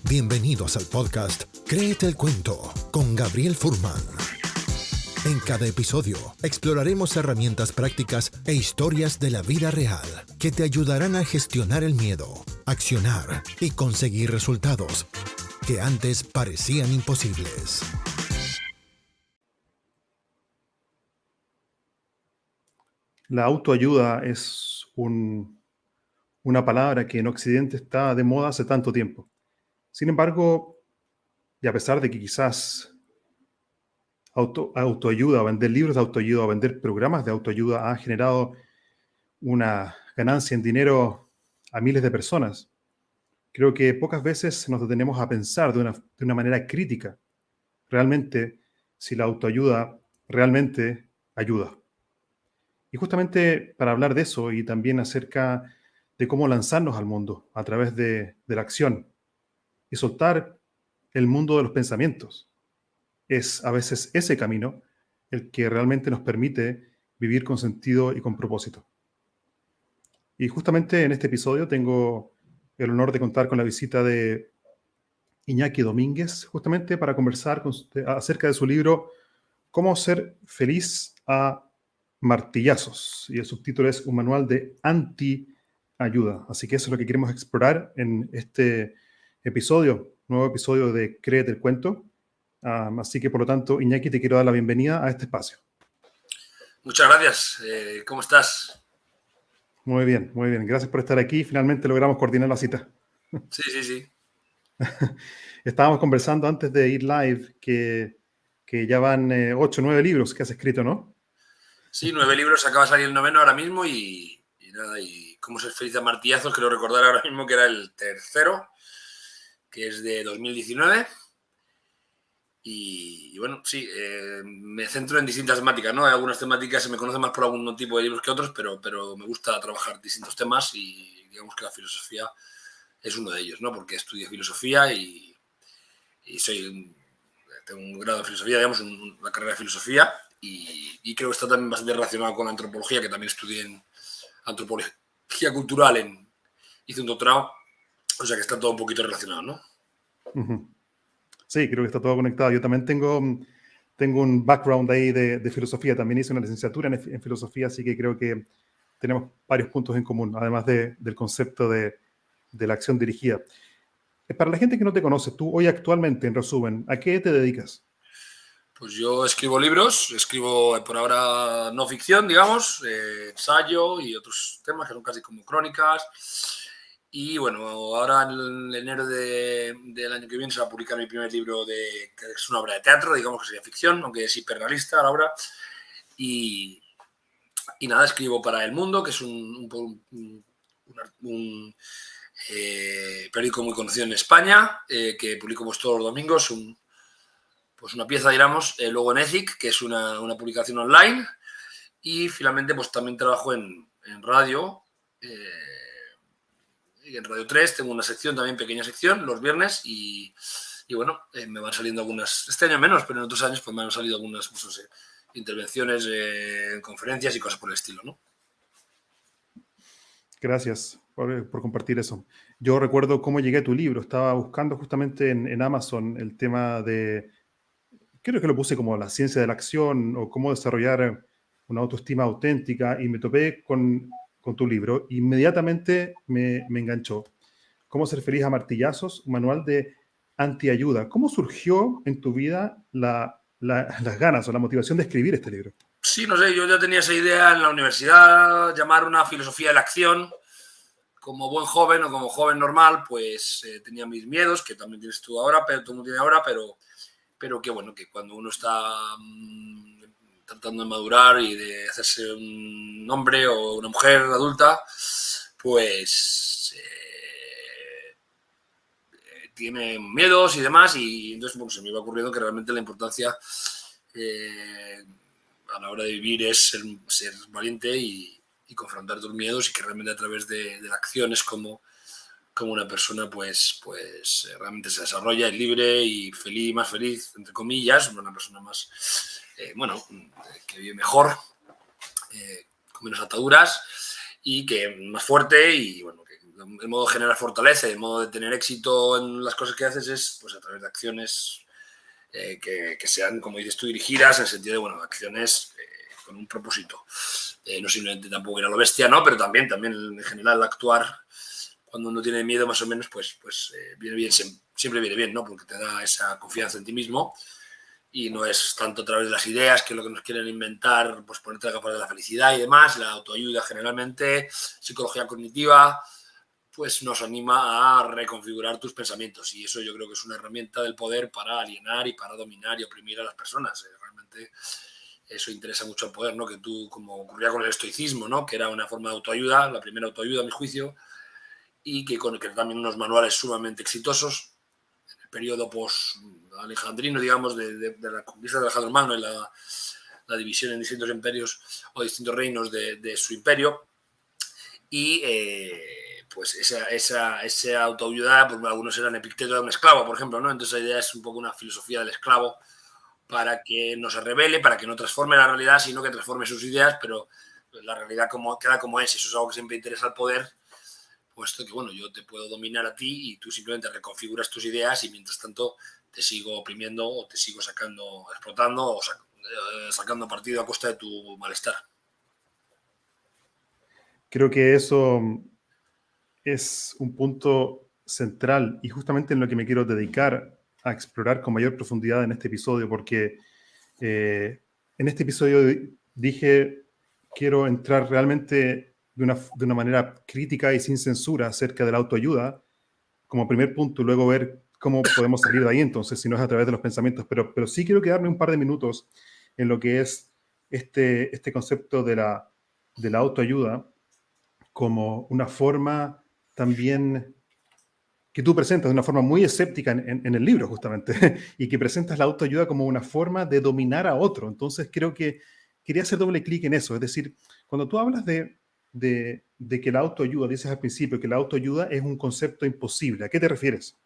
Bienvenidos al podcast Créete el Cuento con Gabriel Furman. En cada episodio exploraremos herramientas prácticas e historias de la vida real que te ayudarán a gestionar el miedo, accionar y conseguir resultados que antes parecían imposibles. La autoayuda es una palabra que en Occidente está de moda hace tanto tiempo. Sin embargo, y a pesar de que quizás autoayuda o vender libros de autoayuda o vender programas de autoayuda ha generado una ganancia en dinero a miles de personas, creo que pocas veces nos detenemos a pensar de una manera crítica realmente si la autoayuda realmente ayuda. Y justamente para hablar de eso y también acerca de cómo lanzarnos al mundo a través de la acción y soltar el mundo de los pensamientos, es a veces ese camino el que realmente nos permite vivir con sentido y con propósito. Y justamente en este episodio tengo el honor de contar con la visita de Iñaki Domínguez, justamente para conversar acerca de su libro Cómo ser feliz a martillazos. Y el subtítulo es Un manual de anti-ayuda. Así que eso es lo que queremos explorar en este nuevo episodio de Créete el Cuento. Así que, por lo tanto, Iñaki, te quiero dar la bienvenida a este espacio. Muchas gracias. ¿Cómo estás? Muy bien, muy bien. Gracias por estar aquí. Finalmente logramos coordinar la cita. Sí. Estábamos conversando antes de ir live que ya van 8 o 9 libros que has escrito, ¿no? Sí, 9 libros. Acaba de salir el 9º ahora mismo y nada. Y Cómo ser feliz a martillazos, quiero recordar ahora mismo que era el 3º, que es de 2019. Y bueno, sí, me centro en distintas temáticas, ¿no? Hay algunas temáticas se me conocen más por algún tipo de libros que otros, pero me gusta trabajar distintos temas y digamos que la filosofía es uno de ellos, ¿no? Porque estudio filosofía y tengo un grado de filosofía, digamos, una carrera de filosofía y creo que está también bastante relacionado con la antropología, que también estudié en antropología cultural, hice un doctorado, o sea que está todo un poquito relacionado, ¿no? Uh-huh. Sí, creo que está todo conectado. Yo también tengo un background ahí de filosofía, también hice una licenciatura en filosofía, así que creo que tenemos varios puntos en común, además del concepto de la acción dirigida. Para la gente que no te conoce, tú hoy actualmente, en resumen, ¿a qué te dedicas? Pues yo escribo libros, escribo por ahora no ficción, digamos, ensayo y otros temas que son casi como crónicas. Y bueno, ahora en enero del año que viene se va a publicar mi primer libro, que es una obra de teatro, digamos que sería ficción, aunque es hiperrealista la obra. Y nada, escribo para El Mundo, que es un periódico muy conocido en España, que publico pues todos los domingos, pues una pieza, digamos, luego en Ethic, que es una publicación online, y finalmente pues también trabajo en radio, y en Radio 3 tengo una sección, también pequeña sección, los viernes, y bueno, me van saliendo algunas, este año menos, pero en otros años pues me han salido algunas pues, no sé, intervenciones en conferencias y cosas por el estilo, ¿no? Gracias por compartir eso. Yo recuerdo cómo llegué a tu libro. Estaba buscando justamente en Amazon el tema de, creo que lo puse como la ciencia de la acción o cómo desarrollar una autoestima auténtica y me topé con tu libro. Inmediatamente me enganchó. Cómo ser feliz a martillazos, un manual de antiayuda. ¿Cómo surgió en tu vida las ganas o la motivación de escribir este libro? Sí, no sé, yo ya tenía esa idea en la universidad, llamar una filosofía de la acción. Como buen joven o como joven normal, pues tenía mis miedos, que también tienes tú ahora, pero todo el mundo tiene ahora, pero que bueno, que cuando uno está tratando de madurar y de hacerse un hombre o una mujer adulta, pues tiene miedos y demás, y entonces bueno, se me iba ocurriendo que realmente la importancia a la hora de vivir es ser valiente y confrontar tus miedos, y que realmente a través de la acción es como una persona pues realmente se desarrolla, es libre y feliz, más feliz, entre comillas, una persona más, que vive mejor, con menos ataduras y que más fuerte y bueno, que el modo de generar fortaleza y el modo de tener éxito en las cosas que haces es pues a través de acciones que sean, como dices tú, dirigidas en el sentido de, bueno, acciones con un propósito. No simplemente tampoco ir a lo bestia, ¿no? Pero también en general actuar cuando uno tiene miedo más o menos, pues viene bien, siempre viene bien, ¿no? Porque te da esa confianza en ti mismo y no es tanto a través de las ideas, que es lo que nos quieren inventar, pues ponerte la capa de la felicidad y demás, la autoayuda generalmente, psicología cognitiva, pues nos anima a reconfigurar tus pensamientos y eso yo creo que es una herramienta del poder para alienar y para dominar y oprimir a las personas. Realmente eso interesa mucho al poder, ¿no? Que tú, como ocurría con el estoicismo, ¿no? Que era una forma de autoayuda, la primera autoayuda a mi juicio, y que también unos manuales sumamente exitosos en el periodo post-alejandrino, digamos, de la conquista de Alejandro Magno y la división en distintos imperios o distintos reinos de su imperio. Y pues esa autoayuda, pues algunos eran Epicteto de un esclavo, por ejemplo, ¿no? Entonces la idea es un poco una filosofía del esclavo para que no se rebele, para que no transforme la realidad, sino que transforme sus ideas, pero la realidad queda como es. Eso es algo que siempre interesa al poder, puesto que, bueno, yo te puedo dominar a ti y tú simplemente reconfiguras tus ideas y mientras tanto te sigo oprimiendo o te sigo explotando o sacando partido a costa de tu malestar. Creo que eso es un punto central y justamente en lo que me quiero dedicar a explorar con mayor profundidad en este episodio, porque en este episodio dije, quiero entrar realmente de una manera crítica y sin censura acerca de la autoayuda como primer punto y luego ver cómo podemos salir de ahí entonces, si no es a través de los pensamientos, pero sí quiero quedarme un par de minutos en lo que es este concepto de la autoayuda como una forma también que tú presentas de una forma muy escéptica en el libro, justamente, y que presentas la autoayuda como una forma de dominar a otro. Entonces, creo que quería hacer doble clic en eso. Es decir, cuando tú hablas de que la autoayuda, dices al principio que la autoayuda es un concepto imposible, ¿a qué te refieres?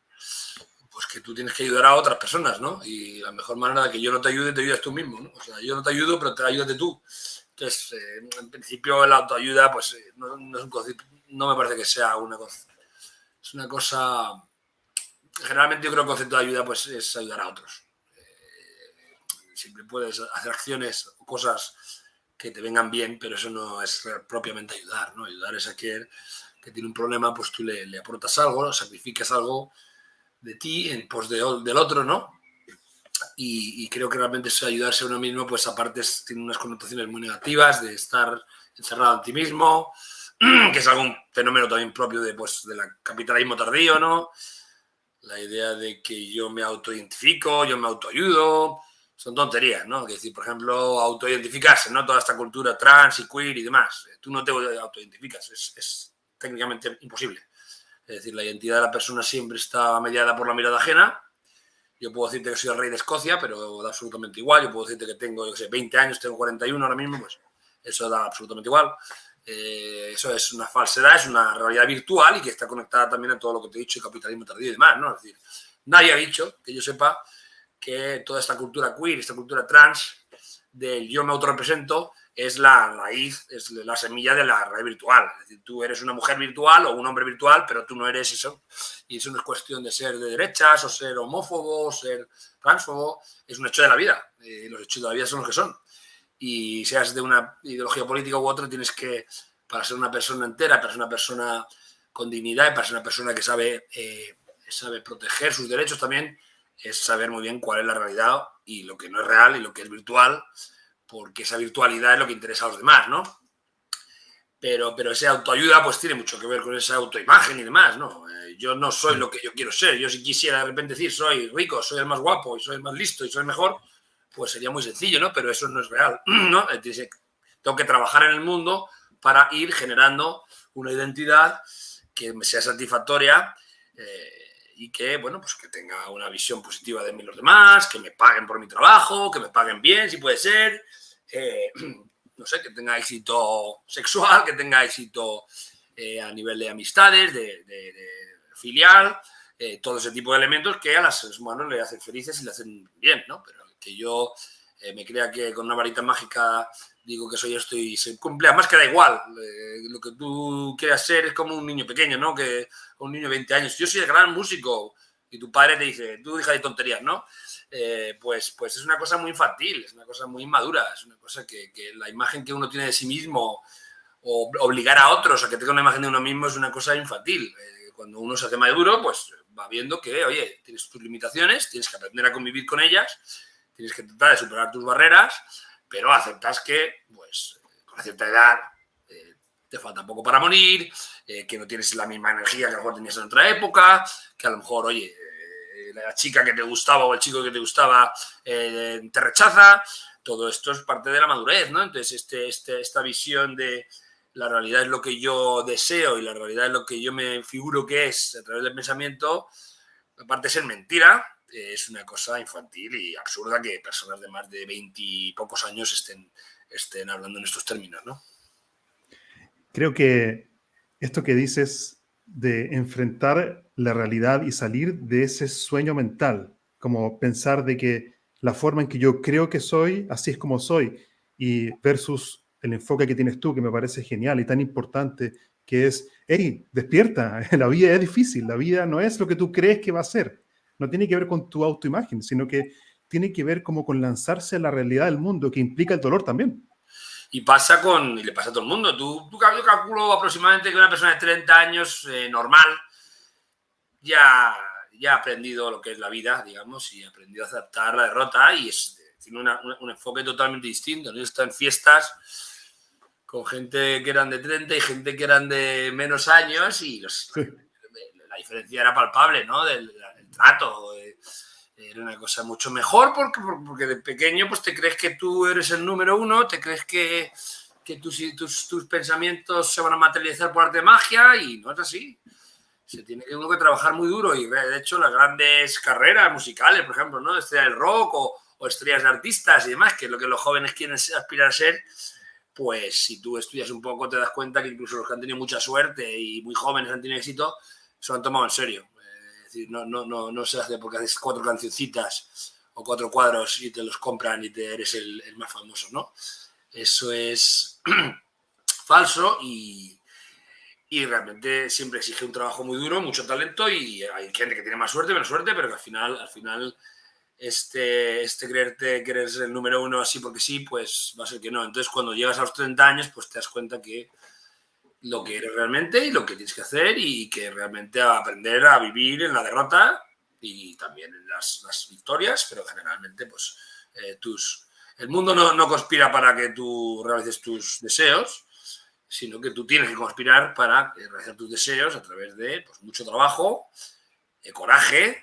Pues que tú tienes que ayudar a otras personas, ¿no? Y la mejor manera de que yo no te ayude, te ayudas tú mismo, ¿no? O sea, yo no te ayudo, pero te ayúdate tú. Entonces, en principio, la autoayuda, pues no es un concepto, no me parece que sea una cosa. Es una cosa. Generalmente, yo creo que el concepto de ayuda, pues es ayudar a otros. Siempre puedes hacer acciones o cosas que te vengan bien, pero eso no es propiamente ayudar, ¿no? Ayudar es a quien que tiene un problema, pues tú le aportas algo, sacrificas algo de ti en pos del otro, ¿no? Y creo que realmente eso ayudarse a uno mismo, pues aparte tiene unas connotaciones muy negativas de estar encerrado en ti mismo, que es algún fenómeno también propio del capitalismo tardío, ¿no? La idea de que yo me autoidentifico, yo me autoayudo, son tonterías, ¿no? Es decir, por ejemplo, autoidentificarse, ¿no? Toda esta cultura trans y queer y demás. Tú no te autoidentificas, es técnicamente imposible. Es decir, la identidad de la persona siempre está mediada por la mirada ajena. Yo puedo decirte que soy el rey de Escocia, pero da absolutamente igual. Yo puedo decirte que tengo, yo qué sé, 20 años, tengo 41 ahora mismo, pues eso da absolutamente igual. Eso es una falsedad, es una realidad virtual y que está conectada también a todo lo que te he dicho, el capitalismo tardío y demás, ¿no? Es decir, nadie ha dicho, que yo sepa, que toda esta cultura queer, esta cultura trans, del yo me autorrepresento, es la raíz, es la semilla de la red virtual. Es decir, tú eres una mujer virtual o un hombre virtual, pero tú no eres eso. Y eso no es cuestión de ser de derechas o ser homófobo o ser transfobo. Es un hecho de la vida. Los hechos de la vida son los que son. Y seas de una ideología política u otra, tienes que, para ser una persona entera, para ser una persona con dignidad y para ser una persona que sabe proteger sus derechos también, es saber muy bien cuál es la realidad y lo que no es real y lo que es virtual, porque esa virtualidad es lo que interesa a los demás, ¿no? Pero esa autoayuda pues tiene mucho que ver con esa autoimagen y demás, ¿no? Yo no soy lo que yo quiero ser. Yo si quisiera de repente decir soy rico, soy el más guapo y soy el más listo y soy el mejor, pues sería muy sencillo, ¿no? Pero eso no es real, ¿no? Tengo que trabajar en el mundo para ir generando una identidad que me sea satisfactoria y que, bueno, pues que tenga una visión positiva de mí los demás, que me paguen por mi trabajo, que me paguen bien, si puede ser, no sé, que tenga éxito sexual, que tenga éxito a nivel de amistades, de filial, todo ese tipo de elementos que a las seres humanos le hacen felices y le hacen bien, ¿no? Pero que yo me crea que con una varita mágica digo que soy esto y se cumple. Además que da igual, lo que tú quieras ser es como un niño pequeño, ¿no? Que un niño de 20 años. Yo soy el gran músico y tu padre te dice, tú deja de tonterías, ¿no? Pues es una cosa muy infantil, es una cosa muy inmadura, es una cosa que la imagen que uno tiene de sí mismo o obligar a otros a que tengan una imagen de uno mismo es una cosa infantil. Cuando uno se hace maduro, pues va viendo que, oye, tienes tus limitaciones, tienes que aprender a convivir con ellas, tienes que tratar de superar tus barreras, pero aceptas que, pues, con cierta edad te falta poco para morir, que no tienes la misma energía que a lo mejor tenías en otra época, que a lo mejor, oye, la chica que te gustaba o el chico que te gustaba te rechaza. Todo esto es parte de la madurez, ¿no? Entonces, esta visión de la realidad es lo que yo deseo y la realidad es lo que yo me figuro que es a través del pensamiento, aparte de ser mentira, es una cosa infantil y absurda que personas de más de 20 y pocos años estén hablando en estos términos, ¿no? Creo que esto que dices de enfrentar la realidad y salir de ese sueño mental, como pensar de que la forma en que yo creo que soy, así es como soy, y versus el enfoque que tienes tú, que me parece genial y tan importante, que es, hey, despierta, la vida es difícil, la vida no es lo que tú crees que va a ser, no tiene que ver con tu autoimagen, sino que tiene que ver como con lanzarse a la realidad del mundo, que implica el dolor también. Y le pasa a todo el mundo. Yo calculo aproximadamente que una persona de 30 años normal ya ha aprendido lo que es la vida, digamos, y ha aprendido a aceptar la derrota y tiene un enfoque totalmente distinto, ¿no? Está en fiestas con gente que eran de 30 y gente que eran de menos años y la diferencia era palpable, ¿no? Del trato. Era una cosa mucho mejor porque de pequeño pues te crees que tú eres el número uno, te crees que tus pensamientos se van a materializar por arte de magia y no es así. Se tiene uno que trabajar muy duro y de hecho las grandes carreras musicales, por ejemplo, ¿no? Estrellas del rock o estrellas de artistas y demás, que es lo que los jóvenes quieren aspirar a ser, pues si tú estudias un poco te das cuenta que incluso los que han tenido mucha suerte y muy jóvenes han tenido éxito, se lo han tomado en serio. Es decir, no se hace porque haces 4 cancioncitas o 4 cuadros y te los compran y te eres el más famoso, ¿no? Eso es falso y realmente siempre exige un trabajo muy duro, mucho talento y hay gente que tiene más suerte, menos suerte, pero que al final creerte que eres el número uno así porque sí, pues va a ser que no. Entonces cuando llegas a los 30 años, pues te das cuenta que lo que eres realmente y lo que tienes que hacer y que realmente aprender a vivir en la derrota y también en las victorias, pero generalmente pues el mundo no conspira para que tú realices tus deseos, sino que tú tienes que conspirar para realizar tus deseos a través de pues, mucho trabajo, coraje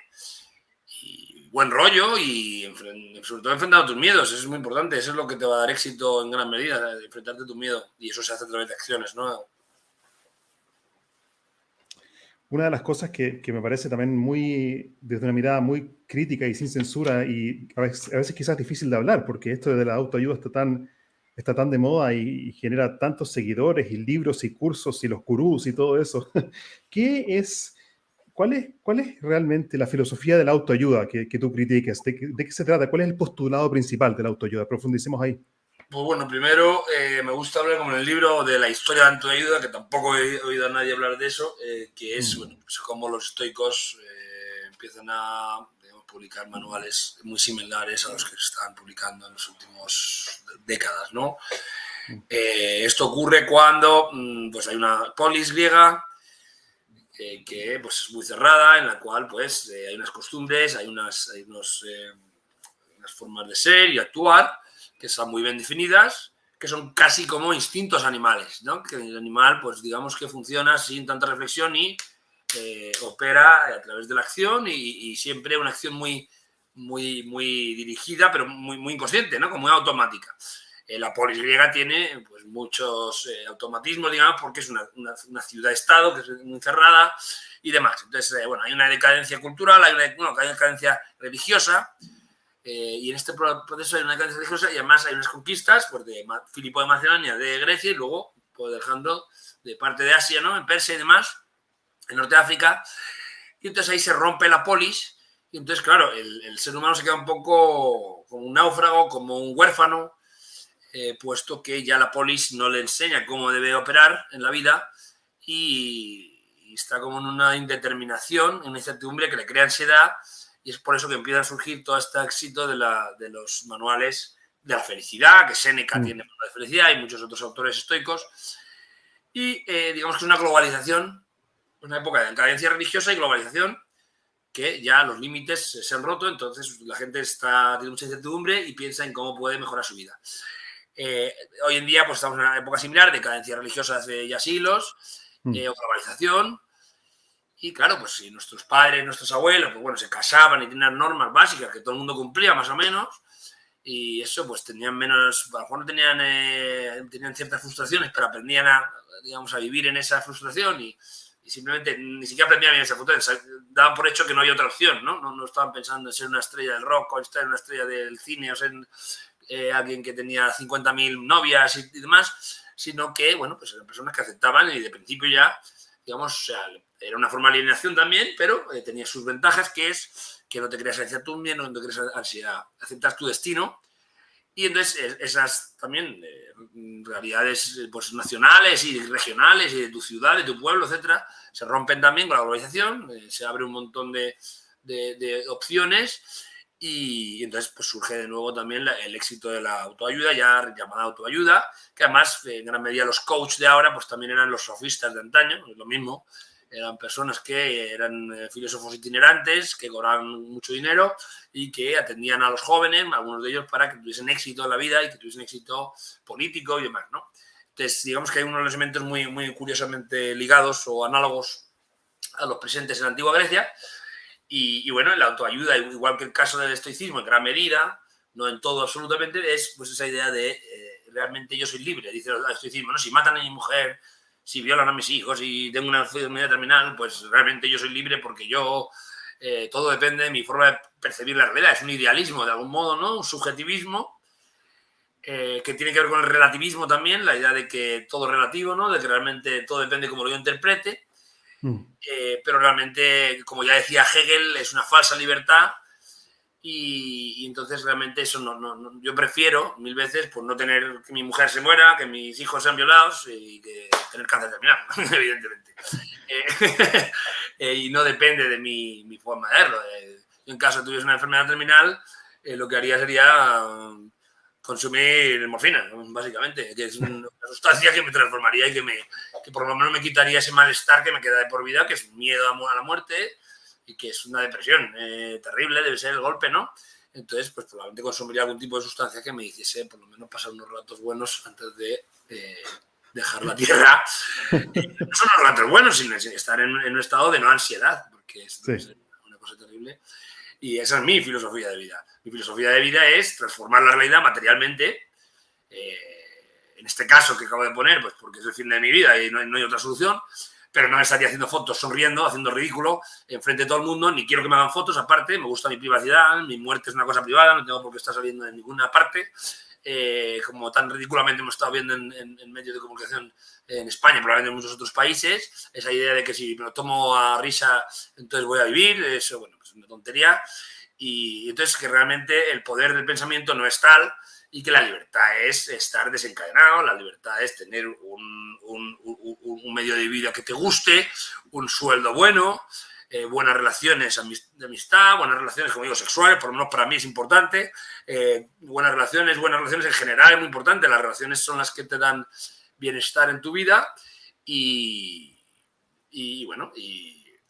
y buen rollo y sobre todo enfrentando tus miedos. Eso es muy importante, eso es lo que te va a dar éxito en gran medida, enfrentarte a tu miedo y eso se hace a través de acciones, ¿no? Una de las cosas que me parece también desde una mirada muy crítica y sin censura y a veces quizás difícil de hablar, porque esto de la autoayuda está tan de moda y genera tantos seguidores y libros y cursos y los gurús y todo eso. ¿Cuál es realmente la filosofía de la autoayuda que tú criticas? ¿De qué se trata? ¿Cuál es el postulado principal de la autoayuda? Profundicemos ahí. Pues bueno, primero me gusta hablar como en el libro de la historia de la autoayuda, que tampoco he oído a nadie hablar de eso, que es bueno, pues cómo los estoicos empiezan a publicar manuales muy similares a los que se están publicando en las últimas décadas, ¿no? Esto ocurre cuando pues hay una polis griega que pues, es muy cerrada, en la cual pues, hay unas costumbres, hay unas formas de ser y actuar que están muy bien definidas, que son casi como instintos animales, ¿no? Que el animal, pues digamos que funciona sin tanta reflexión y opera a través de la acción y siempre una acción muy dirigida, pero muy inconsciente, ¿no? Como muy automática. La polis griega tiene pues, muchos automatismos, digamos, porque es una ciudad-estado que es muy cerrada y demás. Entonces, bueno, hay una decadencia cultural, hay una decadencia religiosa, y en este proceso hay una decadencia religiosa y además hay unas conquistas pues, de Filipo de Macedonia, de Grecia y luego pues, dejando de parte de Asia, ¿no? En Persia y demás, en Norte de África. Y entonces ahí se rompe la polis Y entonces, claro, el ser humano se queda un poco como un náufrago, como un huérfano, puesto que ya la polis no le enseña cómo debe operar en la vida y está como en una indeterminación, en una incertidumbre que le crea ansiedad, y es por eso que empieza a surgir todo este éxito de los manuales de la felicidad, que Séneca tiene manual de felicidad y muchos otros autores estoicos, y digamos que es una globalización, una época de decadencia religiosa y globalización, que ya los límites se han roto, entonces la gente tiene mucha incertidumbre y piensa en cómo puede mejorar su vida. Hoy en día pues estamos en una época similar, decadencia religiosa hace ya siglos, globalización, y claro, pues si nuestros padres, nuestros abuelos, pues bueno, se casaban y tenían normas básicas que todo el mundo cumplía más o menos, y eso pues tenían menos, a lo mejor no tenían ciertas frustraciones, pero aprendían digamos, a vivir en esa frustración y simplemente ni siquiera aprendían bien esa frustración, daban por hecho que no había otra opción, ¿no? No estaban pensando en ser una estrella del rock o en ser una estrella del cine o ser alguien que tenía 50.000 novias y demás, sino que, bueno, pues eran personas que aceptaban y de principio ya, digamos, o sea, era una forma de alienación también, pero tenía sus ventajas, que es que no te creas incertidumbre, no te creas ansiedad, aceptas tu destino. Y entonces esas también realidades pues, nacionales y regionales y de tu ciudad, de tu pueblo, etcétera, se rompen también con la globalización, se abre un montón de opciones y entonces pues, surge de nuevo también el éxito de la autoayuda, ya llamada autoayuda, que además en gran medida los coaches de ahora pues también eran los sofistas de antaño, es lo mismo. Eran personas que eran filósofos itinerantes, que cobraban mucho dinero y que atendían a los jóvenes, algunos de ellos, para que tuviesen éxito en la vida y que tuviesen éxito político y demás, ¿no? Entonces, digamos que hay unos elementos muy, muy curiosamente ligados o análogos a los presentes en la antigua Grecia. Y bueno, en la autoayuda, igual que el caso del estoicismo, en gran medida, no en todo absolutamente, es pues esa idea de realmente yo soy libre, dice el estoicismo, ¿no? Si matan a mi mujer, si violan a mis hijos y tengo una enfermedad terminal, pues realmente yo soy libre porque yo, todo depende de mi forma de percibir la realidad. Es un idealismo de algún modo, ¿no? Un subjetivismo que tiene que ver con el relativismo también, la idea de que todo es relativo, ¿no? De que realmente todo depende de cómo lo yo interprete. Pero realmente, como ya decía Hegel, es una falsa libertad y entonces realmente eso no, yo prefiero mil veces pues no tener que mi mujer se muera, que mis hijos sean violados y que tener cáncer terminal, evidentemente. Y no depende de mi forma de verlo. Yo en caso de tuviese una enfermedad terminal, lo que haría sería consumir morfina, básicamente, que es una sustancia que me transformaría y que por lo menos me quitaría ese malestar que me queda de por vida, que es miedo a la muerte y que es una depresión terrible, debe ser el golpe, ¿no? Entonces, pues probablemente consumiría algún tipo de sustancia que me hiciese por lo menos pasar unos ratos buenos antes de dejar la tierra. No son los ratos buenos, sino estar en un estado de no ansiedad, porque es una cosa terrible. Y esa es mi filosofía de vida. Mi filosofía de vida es transformar la realidad materialmente, en este caso que acabo de poner, pues porque es el fin de mi vida y no hay otra solución, pero no estaría haciendo fotos sonriendo, haciendo ridículo enfrente de todo el mundo, ni quiero que me hagan fotos, aparte, me gusta mi privacidad, mi muerte es una cosa privada, no tengo por qué estar saliendo de ninguna parte, como tan ridículamente hemos estado viendo en medios de comunicación en España, probablemente en muchos otros países, esa idea de que si me lo tomo a risa, entonces voy a vivir, eso, bueno, pues es una tontería, y entonces que realmente el poder del pensamiento no es tal y que la libertad es estar desencadenado, la libertad es tener un medio de vida que te guste, un sueldo bueno, buenas relaciones de amistad, buenas relaciones, como digo, sexuales, por lo menos para mí es importante, buenas relaciones en general es muy importante, las relaciones son las que te dan bienestar en tu vida y bueno,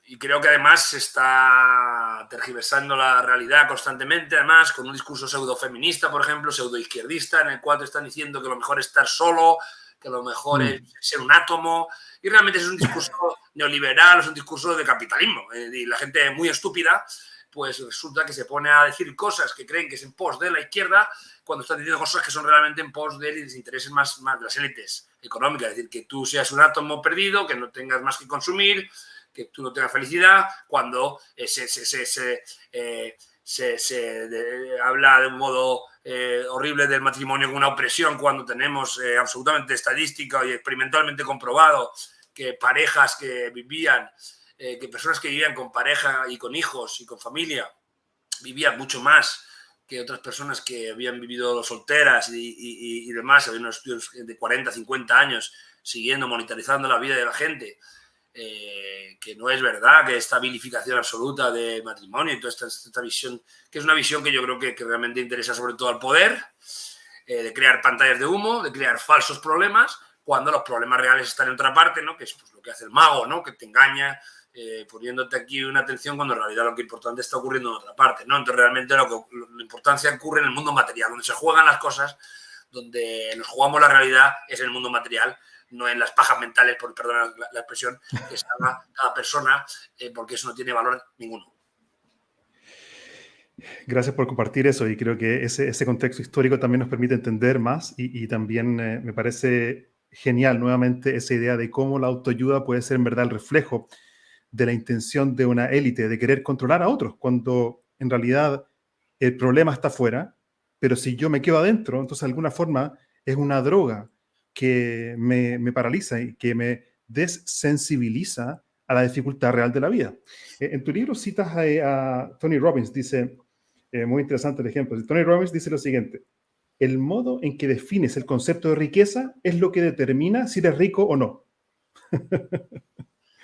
y creo que además se está tergiversando la realidad constantemente, además, con un discurso pseudo-feminista, por ejemplo, pseudo-izquierdista, en el cual te están diciendo que lo mejor es estar solo, que lo mejor es ser un átomo, y realmente es un discurso neoliberal, es un discurso de capitalismo, y la gente muy estúpida, pues resulta que se pone a decir cosas que creen que es en pos de la izquierda, cuando están diciendo cosas que son realmente en pos de los intereses más de las élites económicas, es decir, que tú seas un átomo perdido, que no tengas más que consumir, que tú no tengas felicidad, cuando se habla de un modo horrible del matrimonio como una opresión, cuando tenemos absolutamente estadística y experimentalmente comprobado que parejas que vivían, que personas que vivían con pareja y con hijos y con familia, vivía mucho más que otras personas que habían vivido solteras y demás, había unos estudios de 40, 50 años siguiendo, monitorizando la vida de la gente, que no es verdad, que esta vilificación absoluta de matrimonio y toda esta visión, que es una visión que yo creo que realmente interesa sobre todo al poder, de crear pantallas de humo, de crear falsos problemas, cuando los problemas reales están en otra parte, ¿no? Que es pues, lo que hace el mago, ¿no? Que te engaña poniéndote aquí una atención cuando en realidad lo que importante está ocurriendo en otra parte, ¿no? Entonces realmente la importancia ocurre en el mundo material, donde se juegan las cosas, donde nos jugamos la realidad es en el mundo material, no en las pajas mentales, por perdón la expresión, que se haga cada persona, porque eso no tiene valor ninguno. Gracias por compartir eso y creo que ese contexto histórico también nos permite entender más y también me parece genial nuevamente esa idea de cómo la autoayuda puede ser en verdad el reflejo de la intención de una élite de querer controlar a otros, cuando en realidad el problema está afuera, pero si yo me quedo adentro, entonces de alguna forma es una droga que me paraliza y que me desensibiliza a la dificultad real de la vida. En tu libro citas a Tony Robbins, dice, muy interesante el ejemplo, Tony Robbins dice lo siguiente: el modo en que defines el concepto de riqueza es lo que determina si eres rico o no.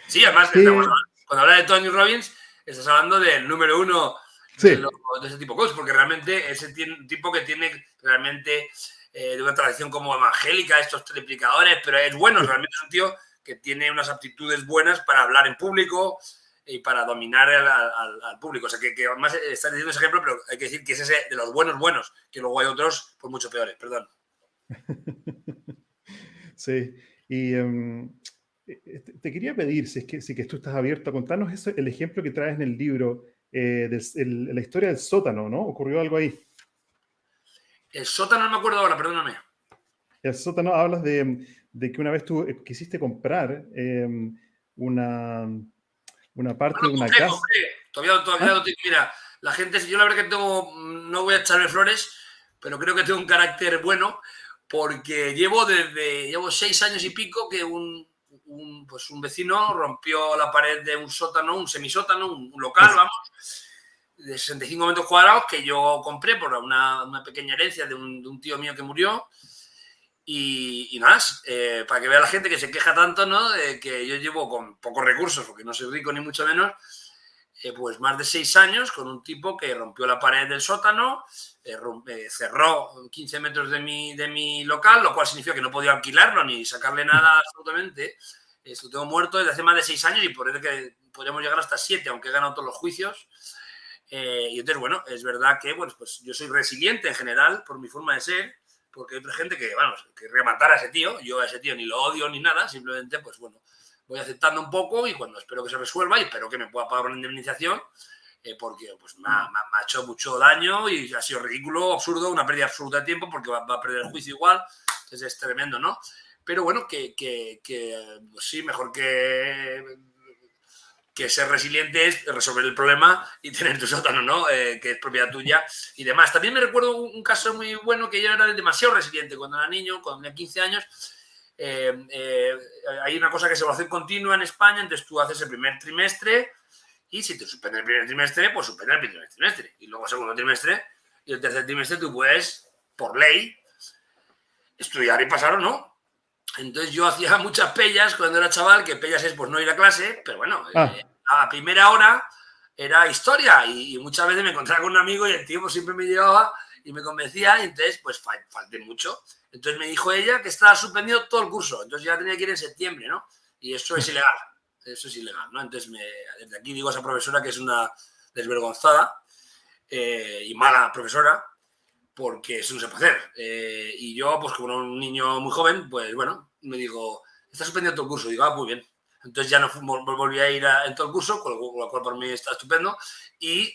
Sí, además, cuando hablas de Tony Robbins, estás hablando del número uno sí. de ese tipo de cosas, porque realmente ese tipo que tiene realmente de una tradición como evangélica, estos triplicadores, pero es bueno, realmente es un tío que tiene unas aptitudes buenas para hablar en público y para dominar al público. O sea, que además estás diciendo ese ejemplo, pero hay que decir que es ese de los buenos, que luego hay otros pues mucho peores, perdón. Sí, y te quería pedir, si es que tú estás abierto a contarnos eso, el ejemplo que traes en el libro, la historia del sótano, ¿no? ¿Ocurrió algo ahí? El sótano no me acuerdo ahora, perdóname. El sótano, hablas de que una vez tú quisiste comprar una parte de una casa. Todavía lo tengo. Mira, la gente, yo la verdad que no voy a echarle flores, pero creo que tengo un carácter bueno, porque llevo 6 años y pico que un vecino rompió la pared de un sótano, un semisótano, un local, vamos, de 65 metros cuadrados que yo compré por una pequeña herencia de un tío mío que murió. Y nada, para que vea la gente que se queja tanto, ¿no? De que yo llevo con pocos recursos, porque no soy rico ni mucho menos, pues más de 6 años con un tipo que rompió la pared del sótano, cerró 15 metros de mi local, lo cual significa que no podía alquilarlo ni sacarle nada absolutamente. Esto tengo muerto desde hace más de 6 años y por eso que podríamos llegar hasta 7, aunque he ganado todos los juicios. Y entonces, bueno, es verdad que bueno, pues yo soy resiliente en general por mi forma de ser, porque hay otra gente que, vamos, querría matar a ese tío. Yo a ese tío ni lo odio ni nada, simplemente, pues bueno, voy aceptando un poco y cuando espero que se resuelva y espero que me pueda pagar una indemnización, porque pues me ha hecho mucho daño y ha sido ridículo, absurdo, una pérdida absoluta de tiempo porque va a perder el juicio igual. Entonces es tremendo, ¿no? Pero bueno, pues sí, mejor que ser resiliente es resolver el problema y tener tu sótano, ¿no? Que es propiedad tuya y demás. También me recuerdo un caso muy bueno que yo era demasiado resiliente cuando era niño, cuando tenía 15 años. Hay una cosa que es evaluación continua en España, entonces tú haces el primer trimestre y si te suspende el primer trimestre, pues suspende el primer trimestre. Y luego el segundo trimestre y el tercer trimestre tú puedes, por ley, estudiar y pasar o no. Entonces yo hacía muchas pellas cuando era chaval, que pellas es pues no ir a clase, pero bueno, a primera hora era historia y muchas veces me encontraba con un amigo y el tío pues, siempre me llevaba y me convencía y entonces pues falté mucho. Entonces me dijo ella que estaba suspendido todo el curso, entonces ya tenía que ir en septiembre, ¿no? Y eso es ilegal, ¿no? Entonces desde aquí digo a esa profesora que es una desvergonzada y mala profesora, porque eso no se puede hacer. Y yo, pues como un niño muy joven, pues bueno, me digo, está suspendido todo el curso. Y digo, muy bien. Entonces ya no volví a ir en todo el curso, con lo cual por mí está estupendo. Y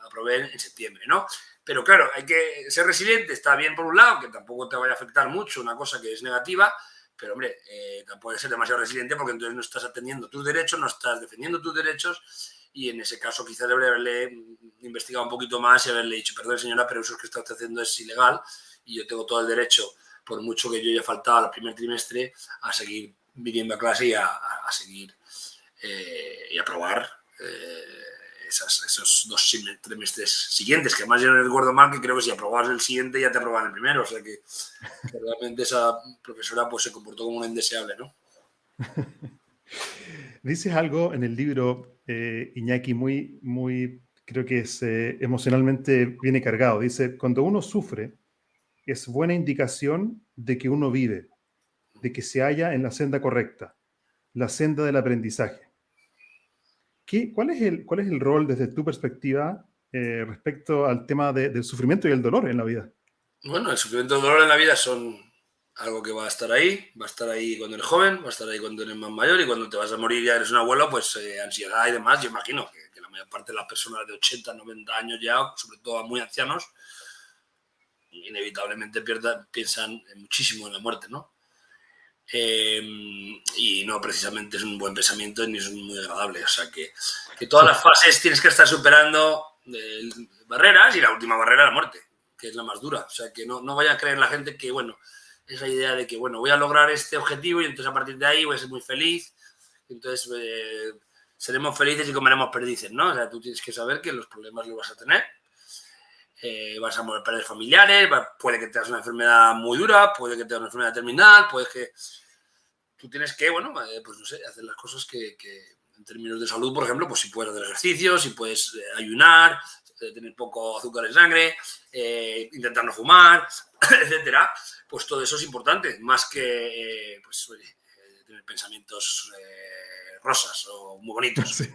aprobé en septiembre, ¿no? Pero claro, hay que ser resiliente, está bien por un lado, que tampoco te vaya a afectar mucho una cosa que es negativa, pero hombre, tampoco puedes ser demasiado resiliente porque entonces no estás atendiendo tus derechos, no estás defendiendo tus derechos. Y en ese caso quizás debería haberle investigado un poquito más y haberle dicho, perdón señora, pero eso que está usted haciendo es ilegal y yo tengo todo el derecho, por mucho que yo haya faltado al primer trimestre, a seguir viniendo a clase y a seguir y aprobar esos 2 trimestres siguientes, que además yo no recuerdo mal, que creo que si aprobabas el siguiente ya te aprobaban el primero, o sea que realmente esa profesora pues se comportó como una indeseable, ¿no? Dices algo en el libro, Iñaki, creo que es emocionalmente viene cargado. Dice, cuando uno sufre, es buena indicación de que uno vive, de que se halla en la senda correcta, la senda del aprendizaje. ¿Cuál es el rol desde tu perspectiva respecto al tema del sufrimiento y el dolor en la vida? Bueno, el sufrimiento y el dolor en la vida son algo que va a estar ahí cuando eres joven, va a estar ahí cuando eres más mayor, y cuando te vas a morir ya eres un abuelo, pues ansiedad y demás. Yo imagino que la mayor parte de las personas de 80, 90 años ya, sobre todo muy ancianos, inevitablemente piensan muchísimo en la muerte, ¿no? Y no precisamente es un buen pensamiento ni es muy agradable. O sea que todas las fases tienes que estar superando barreras, y la última barrera es la muerte, que es la más dura. O sea que no vaya a creer la gente que, bueno, esa idea de que, bueno, voy a lograr este objetivo y entonces a partir de ahí voy a ser muy feliz, entonces seremos felices y comeremos perdices, ¿no? O sea, tú tienes que saber que los problemas los vas a tener. Vas a perder familiares, puede que tengas una enfermedad muy dura, puede que tengas una enfermedad terminal, puede que tú tienes que, bueno, pues no sé, hacer las cosas que en términos de salud, por ejemplo, pues si puedes hacer ejercicio, si puedes ayunar, tener poco azúcar en sangre, intentar no fumar, etcétera, pues todo eso es importante, más que pues, tener pensamientos rosas o muy bonitos. Sí.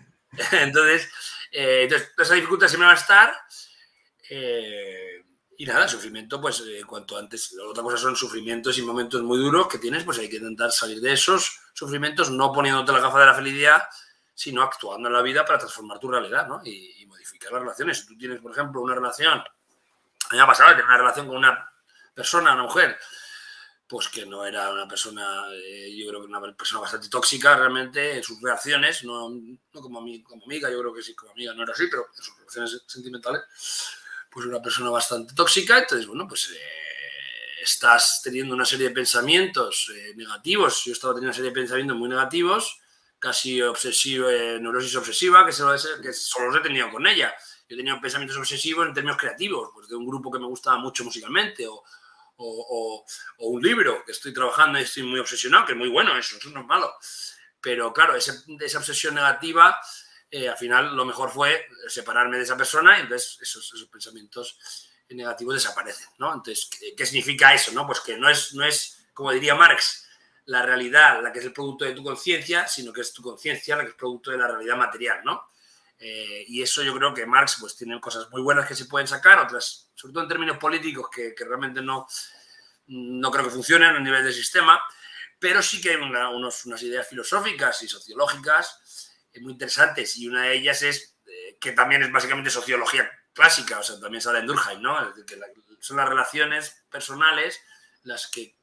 Entonces, esa dificultad siempre va a estar. Y nada, sufrimiento, pues cuanto antes. Otra cosa son sufrimientos y momentos muy duros que tienes, pues hay que intentar salir de esos sufrimientos, no poniéndote la gafa de la felicidad, sino actuando en la vida para transformar tu realidad, ¿no? Y modificar las relaciones. Si tú tienes, por ejemplo, una relación, a mí me ha pasado tener una relación con una persona, una mujer, pues que no era una persona, yo creo que una persona bastante tóxica realmente en sus reacciones, no como amiga, yo creo que sí, como amiga no era así, pero en sus relaciones sentimentales, pues una persona bastante tóxica. Entonces, bueno, pues estás teniendo una serie de pensamientos negativos. Yo estaba teniendo una serie de pensamientos muy negativos, casi obsesivo, neurosis obsesiva, que solo los he tenido con ella. Yo tenía pensamientos obsesivos en términos creativos, pues de un grupo que me gustaba mucho musicalmente, o un libro que estoy trabajando y estoy muy obsesionado, que es muy bueno, eso no es malo. Pero claro, esa obsesión negativa, al final lo mejor fue separarme de esa persona, y entonces esos pensamientos negativos desaparecen, ¿no? Entonces, ¿qué significa eso, no? Pues que no es, como diría Marx, la realidad la que es el producto de tu conciencia, sino que es tu conciencia la que es producto de la realidad material, ¿no? Y eso yo creo que Marx pues tiene cosas muy buenas que se pueden sacar, otras, sobre todo en términos políticos, que realmente no creo que funcionen a nivel del sistema, pero sí que hay unas ideas filosóficas y sociológicas muy interesantes, y una de ellas es que también es básicamente sociología clásica, o sea, también sale en Durkheim, ¿no? Es decir, que son las relaciones personales las que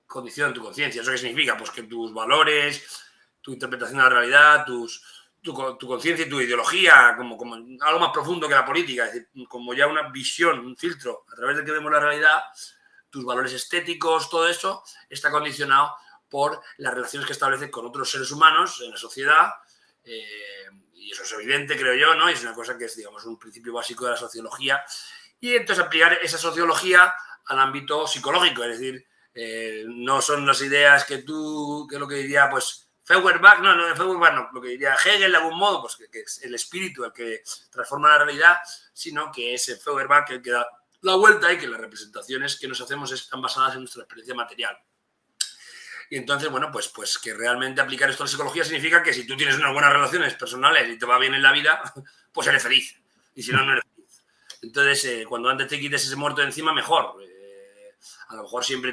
condicionan tu conciencia. ¿Eso qué significa? Pues que tus valores, tu interpretación de la realidad, tu conciencia y tu ideología, como algo más profundo que la política, es decir, como ya una visión, un filtro a través del que vemos la realidad, tus valores estéticos, todo eso está condicionado por las relaciones que estableces con otros seres humanos en la sociedad, y eso es evidente, creo yo, ¿no? Y es una cosa que es, digamos, un principio básico de la sociología, y entonces aplicar esa sociología al ámbito psicológico, es decir, no son las ideas que lo que diría, pues, Feuerbach, Feuerbach no, lo que diría Hegel de algún modo, pues que es el espíritu el que transforma la realidad, sino que es el Feuerbach el que da la vuelta, y que las representaciones que nos hacemos están basadas en nuestra experiencia material. Y entonces, bueno, pues que realmente aplicar esto a la psicología significa que si tú tienes unas buenas relaciones personales y te va bien en la vida, pues eres feliz. Y si no, no eres feliz. Entonces, cuando antes te quites ese muerto de encima, mejor. A lo mejor siempre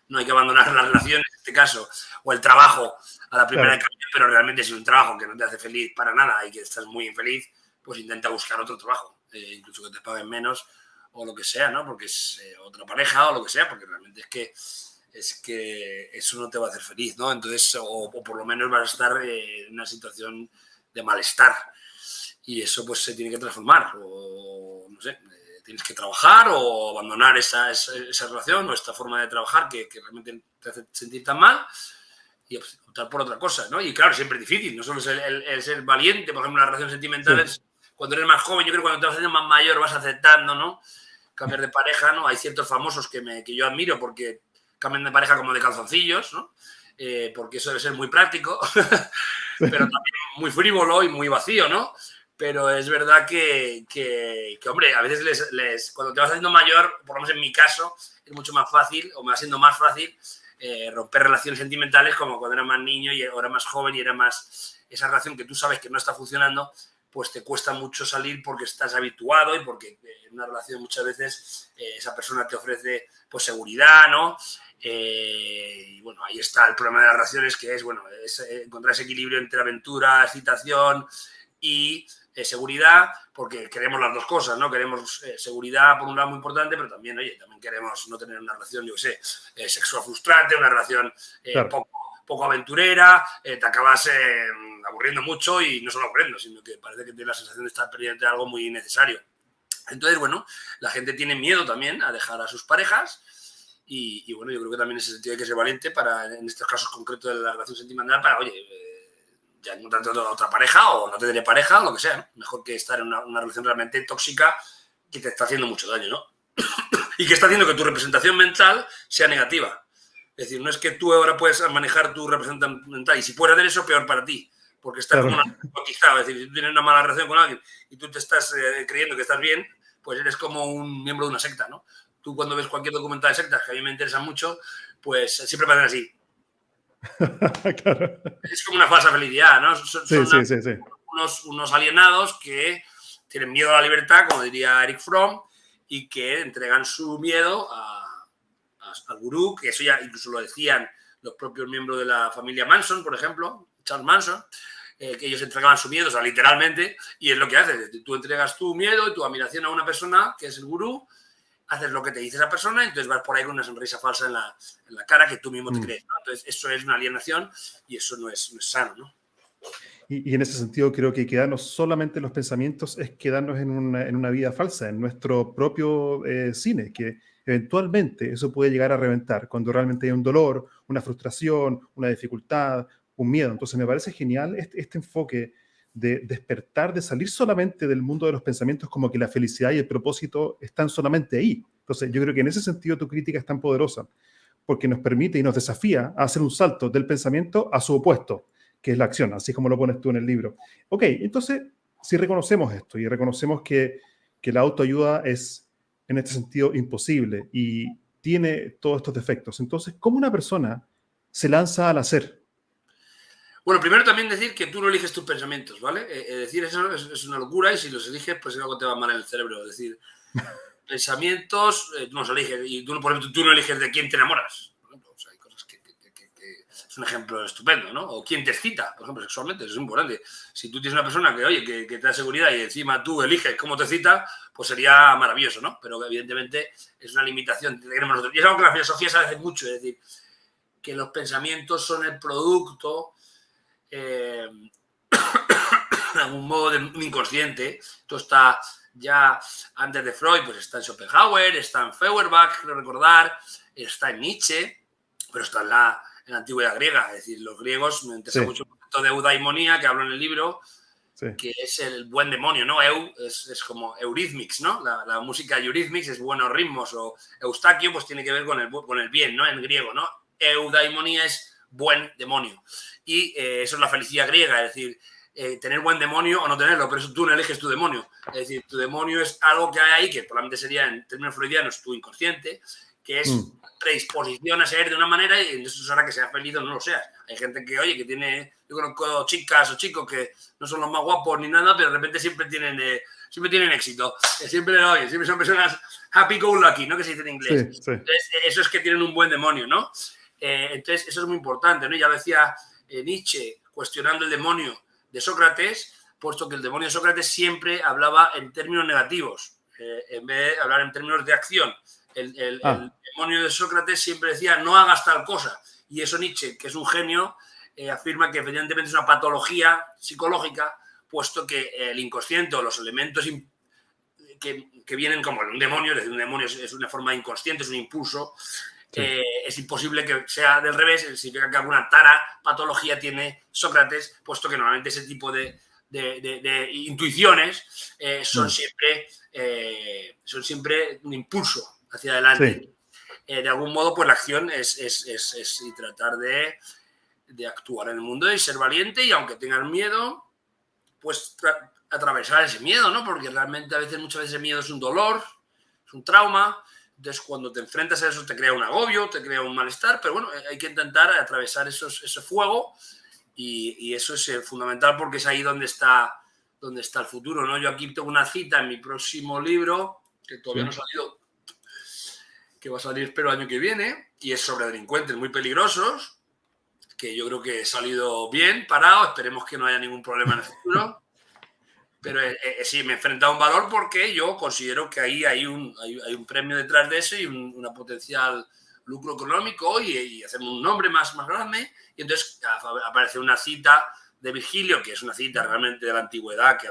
no hay que abandonar las relaciones, en este caso, o el trabajo a la primera de cambio, pero realmente si es un trabajo que no te hace feliz para nada y que estás muy infeliz, pues intenta buscar otro trabajo, incluso que te paguen menos o lo que sea, ¿no? Porque es otra pareja o lo que sea, porque realmente es que eso no te va a hacer feliz, ¿no? Entonces, o por lo menos vas a estar en una situación de malestar, y eso pues se tiene que transformar, o no sé, tienes que trabajar o abandonar esa relación o esta forma de trabajar que realmente te hace sentir tan mal, y optar por otra cosa, ¿no? Y claro, siempre es difícil, no solo es el ser valiente, por ejemplo, en las relaciones sentimentales, sí, cuando eres más joven, yo creo que cuando te vas haciendo más mayor vas aceptando, ¿no? Cambiar de pareja, ¿no? Hay ciertos famosos que yo admiro porque cambian de pareja como de calzoncillos, ¿no? Porque eso debe ser muy práctico, pero también muy frívolo y muy vacío, ¿no? Pero es verdad que hombre, a veces cuando te vas haciendo mayor, por lo menos en mi caso, es mucho más fácil, o me va siendo más fácil, romper relaciones sentimentales como cuando era más niño y ahora más joven y era más esa relación que tú sabes que no está funcionando, pues te cuesta mucho salir porque estás habituado y porque en una relación muchas veces esa persona te ofrece pues seguridad, ¿no? Y bueno, ahí está el problema de las relaciones, que es, bueno, es encontrar ese equilibrio entre aventura, excitación y seguridad, porque queremos las dos cosas, ¿no? Queremos seguridad por un lado muy importante, pero también, oye, también queremos no tener una relación, yo qué sé, sexual frustrante, una relación Claro. poco aventurera, te acabas aburriendo mucho y no solo aburriendo, sino que parece que tienes la sensación de estar perdiendo algo muy necesario. Entonces, bueno, la gente tiene miedo también a dejar a sus parejas y bueno, yo creo que también en ese sentido hay que ser valiente para, en estos casos concretos de la relación sentimental, para, oye, ya no te otra pareja o no te tendré pareja, lo que sea, ¿no? Mejor que estar en una relación realmente tóxica que te está haciendo mucho daño, ¿no? Y que está haciendo que tu representación mental sea negativa. Es decir, no es que tú ahora puedes manejar tu representación mental y si puedes hacer eso, peor para ti, porque estás Claro. como narcotizado. Es decir, si tú tienes una mala relación con alguien y tú te estás creyendo que estás bien, pues eres como un miembro de una secta, ¿no? Tú cuando ves cualquier documental de sectas, que a mí me interesan mucho, pues siempre parecen así. Claro. Es como una falsa felicidad, ¿no? Son Sí, sí, sí, sí. unos alienados que tienen miedo a la libertad, como diría Eric Fromm, y que entregan su miedo al gurú, que eso ya incluso lo decían los propios miembros de la familia Manson, por ejemplo, Charles Manson, que ellos entregaban su miedo, o sea, literalmente, y es lo que haces. Tú entregas tu miedo y tu admiración a una persona, que es el gurú, haces lo que te dice esa persona y entonces vas por ahí con una sonrisa falsa en la cara que tú mismo te crees, ¿no? Entonces eso es una alienación y eso no es sano, ¿no? Y en ese sentido creo que quedarnos solamente en los pensamientos es quedarnos en una vida falsa, en nuestro propio cine, que eventualmente eso puede llegar a reventar cuando realmente hay un dolor, una frustración, una dificultad, un miedo. Entonces me parece genial este enfoque de despertar, de salir solamente del mundo de los pensamientos, como que la felicidad y el propósito están solamente ahí. Entonces yo creo que en ese sentido tu crítica es tan poderosa, porque nos permite y nos desafía a hacer un salto del pensamiento a su opuesto, que es la acción, así como lo pones tú en el libro. Ok, entonces, si reconocemos esto y reconocemos que la autoayuda es, en este sentido, imposible y tiene todos estos defectos, entonces, ¿cómo una persona se lanza al hacer? Bueno, primero también decir que tú no eliges tus pensamientos, ¿vale? Decir eso es una locura y si los eliges, pues algo te va mal en el cerebro. Es decir, pensamientos, tú no los eliges y tú, por ejemplo, tú no eliges de quién te enamoras. Por ejemplo, o sea, hay cosas que es un ejemplo estupendo, ¿no? O quién te excita, por ejemplo, sexualmente, eso es importante. Si tú tienes una persona que, oye, que te da seguridad y encima tú eliges cómo te excita, pues sería maravilloso, ¿no? Pero evidentemente es una limitación que tenemos nosotros. Y es algo que la filosofía sabe hacer mucho, es decir, que los pensamientos son el producto de algún modo de un inconsciente. Esto está ya antes de Freud, pues está en Schopenhauer, está en Feuerbach, creo recordar, está en Nietzsche, pero está en la antigüedad griega. Es decir, los griegos, me interesa mucho el concepto de eudaimonía que hablo en el libro, que es el buen demonio, ¿no? Es como Eurythmics, ¿no? La música Eurythmics es buenos ritmos, o Eustaquio pues tiene que ver con el bien, ¿no? En griego, ¿no? Eudaimonía es buen demonio. Y eso es la felicidad griega, es decir, tener buen demonio o no tenerlo, pero eso tú no eliges tu demonio. Es decir, tu demonio es algo que hay ahí, que probablemente sería, en términos freudianos, tu inconsciente, que es predisposición a ser de una manera y eso es hora que seas feliz o no lo seas. Hay gente que, oye, que tiene... Yo conozco chicas o chicos que no son los más guapos ni nada, pero de repente siempre tienen éxito. Siempre son personas happy go lucky, ¿no? Que se dice en inglés. Sí, sí. Entonces, eso es que tienen un buen demonio, ¿no? Entonces, eso es muy importante, ¿no? Ya decía Nietzsche, cuestionando el demonio de Sócrates, puesto que el demonio de Sócrates siempre hablaba en términos negativos, en vez de hablar en términos de acción. El demonio de Sócrates siempre decía, no hagas tal cosa. Y eso Nietzsche, que es un genio, afirma que evidentemente es una patología psicológica, puesto que el inconsciente o los elementos que vienen como un demonio, es decir, un demonio es una forma inconsciente, es un impulso, es imposible que sea del revés, significa que alguna patología tiene Sócrates, puesto que normalmente ese tipo de de intuiciones son siempre un impulso hacia adelante. Sí. De algún modo, pues la acción es tratar de actuar en el mundo y ser valiente, y aunque tengas miedo, pues atravesar ese miedo, ¿no? Porque realmente muchas veces el miedo es un dolor, es un trauma. Entonces, cuando te enfrentas a eso, te crea un agobio, te crea un malestar, pero bueno, hay que intentar atravesar ese fuego, y eso es fundamental, porque es ahí donde está el futuro, ¿no? Yo aquí tengo una cita en mi próximo libro, que todavía no ha salido, que va a salir, espero, el año que viene, y es sobre delincuentes muy peligrosos, que yo creo que he salido bien parado, esperemos que no haya ningún problema en el futuro. Pero sí, me he enfrentado a un valor porque yo considero que ahí hay un premio detrás de eso, y una potencial lucro económico, y hacer un nombre más grande. Y entonces aparece una cita de Virgilio, que es una cita realmente de la antigüedad, que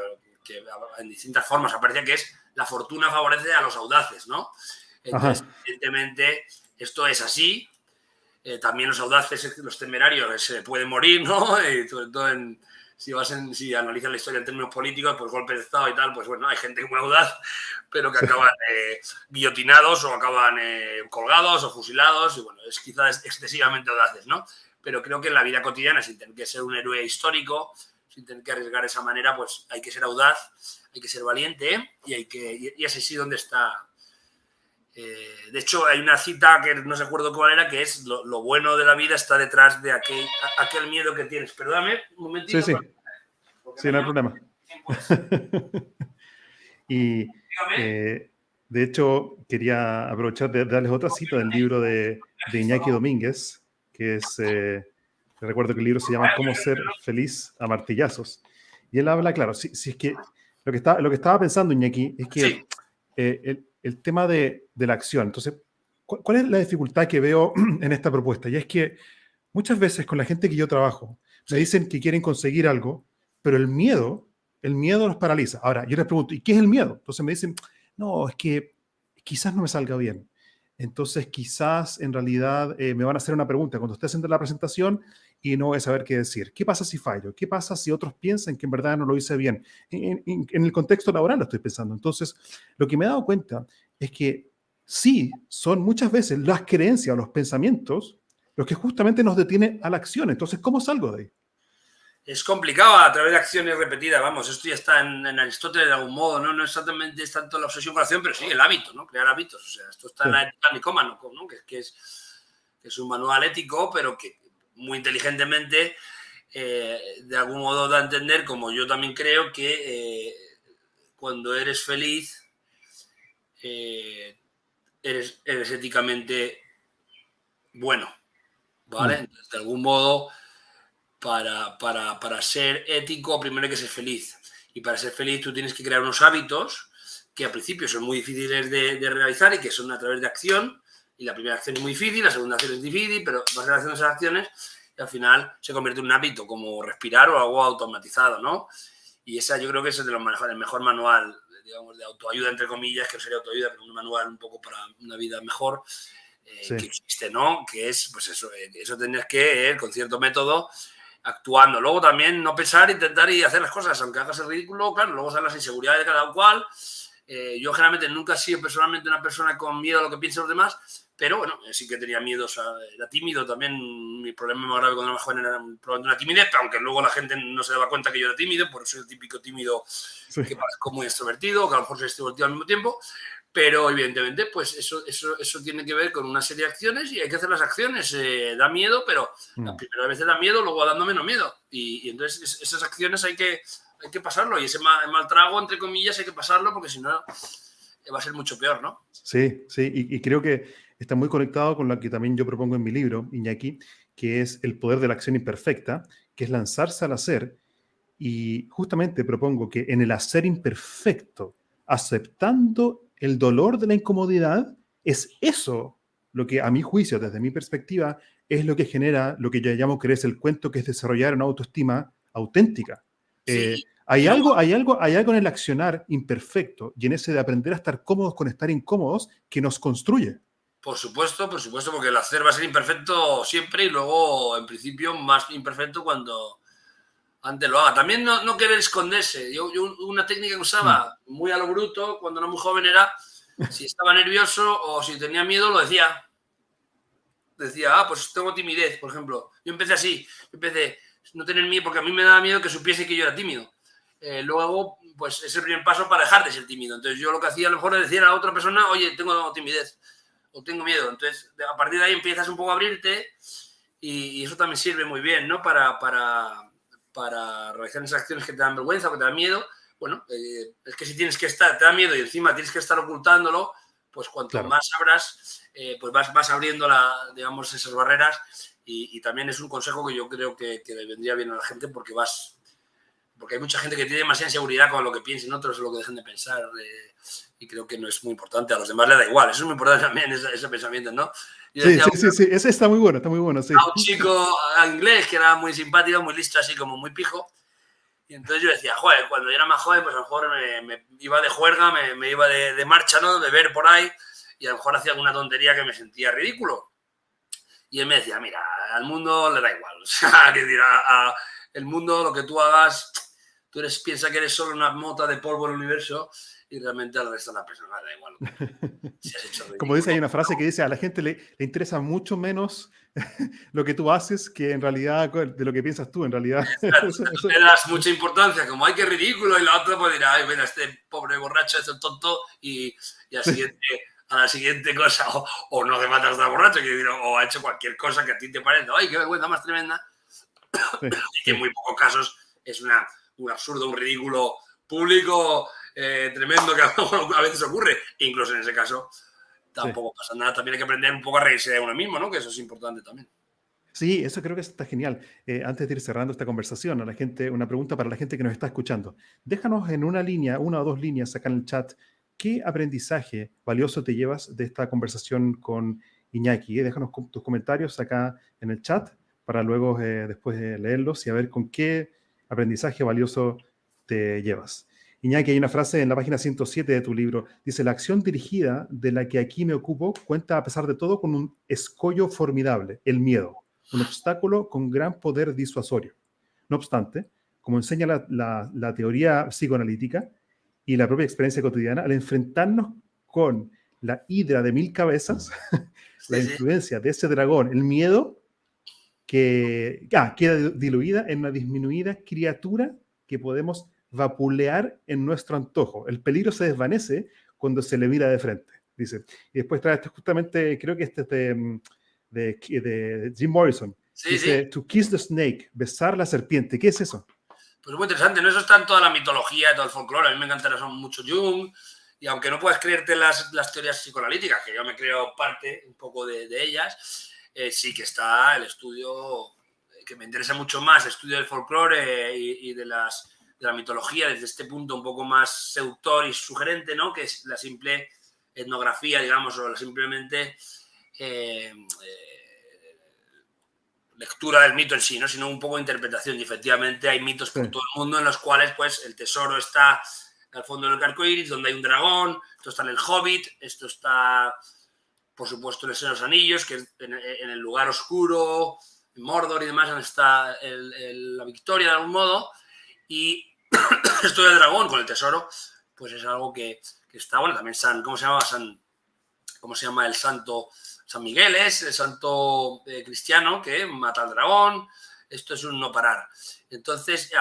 en distintas formas aparece, que es: la fortuna favorece a los audaces, ¿no? Entonces, evidentemente, esto es así. También los audaces, los temerarios, se pueden morir, ¿no? Sobre todo si analizas la historia en términos políticos, pues golpes de Estado y tal, pues bueno, hay gente muy audaz, pero que acaban guillotinados, o acaban colgados o fusilados, y bueno, es quizás excesivamente audaces, ¿no? Pero creo que en la vida cotidiana, sin tener que ser un héroe histórico, sin tener que arriesgar de esa manera, pues hay que ser audaz, hay que ser valiente, y así sí donde está. De hecho, hay una cita que no se acuerdo cuál era, que es: lo bueno de la vida está detrás de aquel miedo que tienes. Pero dame un momentito. Sí, no hay problema. Y de hecho, quería aprovechar de darles otra cita del libro de Iñaki Domínguez, que es, recuerdo que el libro se llama Cómo ser feliz a martillazos. Y él habla, claro, si es que lo que estaba pensando, Iñaki, es que el tema de la acción. Entonces, ¿cuál es la dificultad que veo en esta propuesta? Y es que muchas veces con la gente que yo trabajo, me dicen que quieren conseguir algo, pero el miedo los paraliza. Ahora, yo les pregunto, ¿y qué es el miedo? Entonces me dicen, no, es que quizás no me salga bien. Entonces, quizás en realidad me van a hacer una pregunta cuando esté haciendo la presentación y no voy a saber qué decir. ¿Qué pasa si fallo? ¿Qué pasa si otros piensan que en verdad no lo hice bien? En el contexto laboral lo estoy pensando. Entonces, lo que me he dado cuenta es que sí, son muchas veces las creencias o los pensamientos los que justamente nos detienen a la acción. Entonces, ¿cómo salgo de ahí? Es complicado a través de acciones repetidas, vamos, esto ya está en Aristóteles de algún modo, ¿no? No exactamente es tanto la obsesión con la acción, pero sí el hábito, ¿no? Crear hábitos, o sea, esto está en la ética Nicómaco, ¿no? Que es un manual ético, pero que muy inteligentemente, de algún modo da a entender, como yo también creo, que cuando eres feliz, eres éticamente bueno, ¿vale? Entonces, de algún modo, para ser ético, primero hay que ser feliz. Y para ser feliz tú tienes que crear unos hábitos que al principio son muy difíciles de realizar, y que son a través de acción. Y la primera acción es muy difícil, la segunda acción es difícil, pero vas realizando esas acciones y al final se convierte en un hábito, como respirar o algo automatizado, ¿no? Y esa yo creo que es el mejor manual, digamos, de autoayuda, entre comillas, que no sería autoayuda, pero un manual un poco para una vida mejor, que existe, ¿no? Que es, pues eso tendrías que, con cierto método, actuando. Luego también no pensar, intentar y hacer las cosas, aunque hagas el ridículo, claro, luego salen las inseguridades de cada cual. Yo generalmente nunca he sido personalmente una persona con miedo a lo que piensen los demás, pero bueno, sí que tenía miedo, o sea, era tímido también. Mi problema más grave cuando era más joven era probablemente una timidez, aunque luego la gente no se daba cuenta que yo era tímido, porque soy el típico tímido que parezco muy extrovertido, que a lo mejor soy extrovertido al mismo tiempo. Pero evidentemente, pues eso tiene que ver con una serie de acciones, y hay que hacer las acciones. Da miedo, pero las primeras veces da miedo, luego va dando menos miedo. Y entonces esas acciones hay que pasarlo, y ese mal trago, entre comillas, hay que pasarlo, porque si no va a ser mucho peor, ¿no? Sí, y creo que está muy conectado con lo que también yo propongo en mi libro, Iñaki, que es el poder de la acción imperfecta, que es lanzarse al hacer. Y justamente propongo que en el hacer imperfecto, aceptando el dolor de la incomodidad, es eso lo que, a mi juicio, desde mi perspectiva, es lo que genera lo que yo llamo creer el cuento, que es desarrollar una autoestima auténtica. Hay algo en el accionar imperfecto y en ese de aprender a estar cómodos con estar incómodos que nos construye. Por supuesto, porque el hacer va a ser imperfecto siempre, y luego, en principio, más imperfecto cuando antes lo haga. También no querer esconderse. Yo una técnica que usaba muy a lo bruto cuando era muy joven era, si estaba nervioso o si tenía miedo, lo decía. Decía, pues tengo timidez, por ejemplo. Yo empecé así, empecé no tener miedo, porque a mí me daba miedo que supiese que yo era tímido. Luego, pues es el primer paso para dejar de ser tímido. Entonces yo lo que hacía a lo mejor es decir a la otra persona, oye, tengo timidez o tengo miedo. Entonces a partir de ahí empiezas un poco a abrirte y eso también sirve muy bien, ¿no? Para realizar esas acciones que te dan vergüenza o que te dan miedo. Bueno, es que si tienes que estar, te da miedo y encima tienes que estar ocultándolo, pues cuanto más abras, pues vas abriendo digamos, esas barreras y también es un consejo que yo creo que le vendría bien a la gente porque hay mucha gente que tiene demasiada inseguridad con lo que piensen otros o lo que dejen de pensar y creo que no es muy importante, a los demás le da igual, eso es muy importante también, ese pensamiento, ¿no? Sí, ese está muy bueno, sí. A un chico inglés que era muy simpático, muy listo, así como muy pijo. Y entonces yo decía, joder, cuando yo era más joven, pues a lo mejor me iba de juerga, me iba de marcha, ¿no? De ver por ahí, y a lo mejor hacía alguna tontería que me sentía ridículo. Y él me decía, mira, al mundo le da igual. O sea, que decir, el mundo, lo que tú hagas, piensa que eres solo una mota de polvo en el universo y realmente al resto de la persona le da igual. Si has hecho ridículo. Como dice, hay una frase que dice, a la gente le interesa mucho menos lo que tú haces que en realidad de lo que piensas tú, en realidad. Eso. Le das mucha importancia, como ay, qué ridículo, y la otra pues dirá, ay, mira, este pobre borracho, este tonto, y a la siguiente cosa, o no te matas de borracho, o ha hecho cualquier cosa que a ti te parezca, ay, qué vergüenza más tremenda, y que en muy pocos casos es un absurdo, un ridículo público tremendo que a veces ocurre, incluso en ese caso tampoco pasa nada, también hay que aprender un poco a reírse de uno mismo, ¿no? Que eso es importante también. Sí, eso creo que está genial. Antes de ir cerrando esta conversación, a la gente, una pregunta para la gente que nos está escuchando. Déjanos en una o dos líneas acá en el chat, ¿qué aprendizaje valioso te llevas de esta conversación con Iñaki? Déjanos tus comentarios acá en el chat para luego después leerlos y a ver con qué aprendizaje valioso te llevas. Iñaki, hay una frase en la página 107 de tu libro. Dice, la acción dirigida de la que aquí me ocupo cuenta a pesar de todo con un escollo formidable, el miedo, un obstáculo con gran poder disuasorio. No obstante, como enseña la teoría psicoanalítica y la propia experiencia cotidiana, al enfrentarnos con la hidra de 1000 cabezas, la influencia de ese dragón, el miedo, que queda diluida en una disminuida criatura que podemos vapulear en nuestro antojo. El peligro se desvanece cuando se le mira de frente, dice. Y después trae justamente, creo que este es de Jim Morrison. Dice, to kiss the snake, besar la serpiente. ¿Qué es eso? Pues muy interesante, ¿no? Eso está en toda la mitología, todo el folclore. A mí me encantan mucho Jung, y aunque no puedas creerte las teorías psicoanalíticas, que yo me creo parte un poco de ellas, sí que está el estudio, que me interesa mucho más, el estudio del folclore y de la mitología desde este punto un poco más seductor y sugerente, ¿no? Que es la simple etnografía, digamos, o simplemente lectura del mito en sí, ¿no? Sino un poco de interpretación. Y efectivamente hay mitos por todo el mundo en los cuales pues, el tesoro está al fondo del arco iris, donde hay un dragón, esto está en el Hobbit, esto está, por supuesto, en el Señor de los Anillos, que es en el lugar oscuro, en Mordor y demás, donde está la victoria de algún modo. Y esto del dragón con el tesoro, pues es algo que está, bueno, también ¿cómo se llama el santo? San Miguel es el santo cristiano que mata al dragón. Esto es un no parar. Entonces,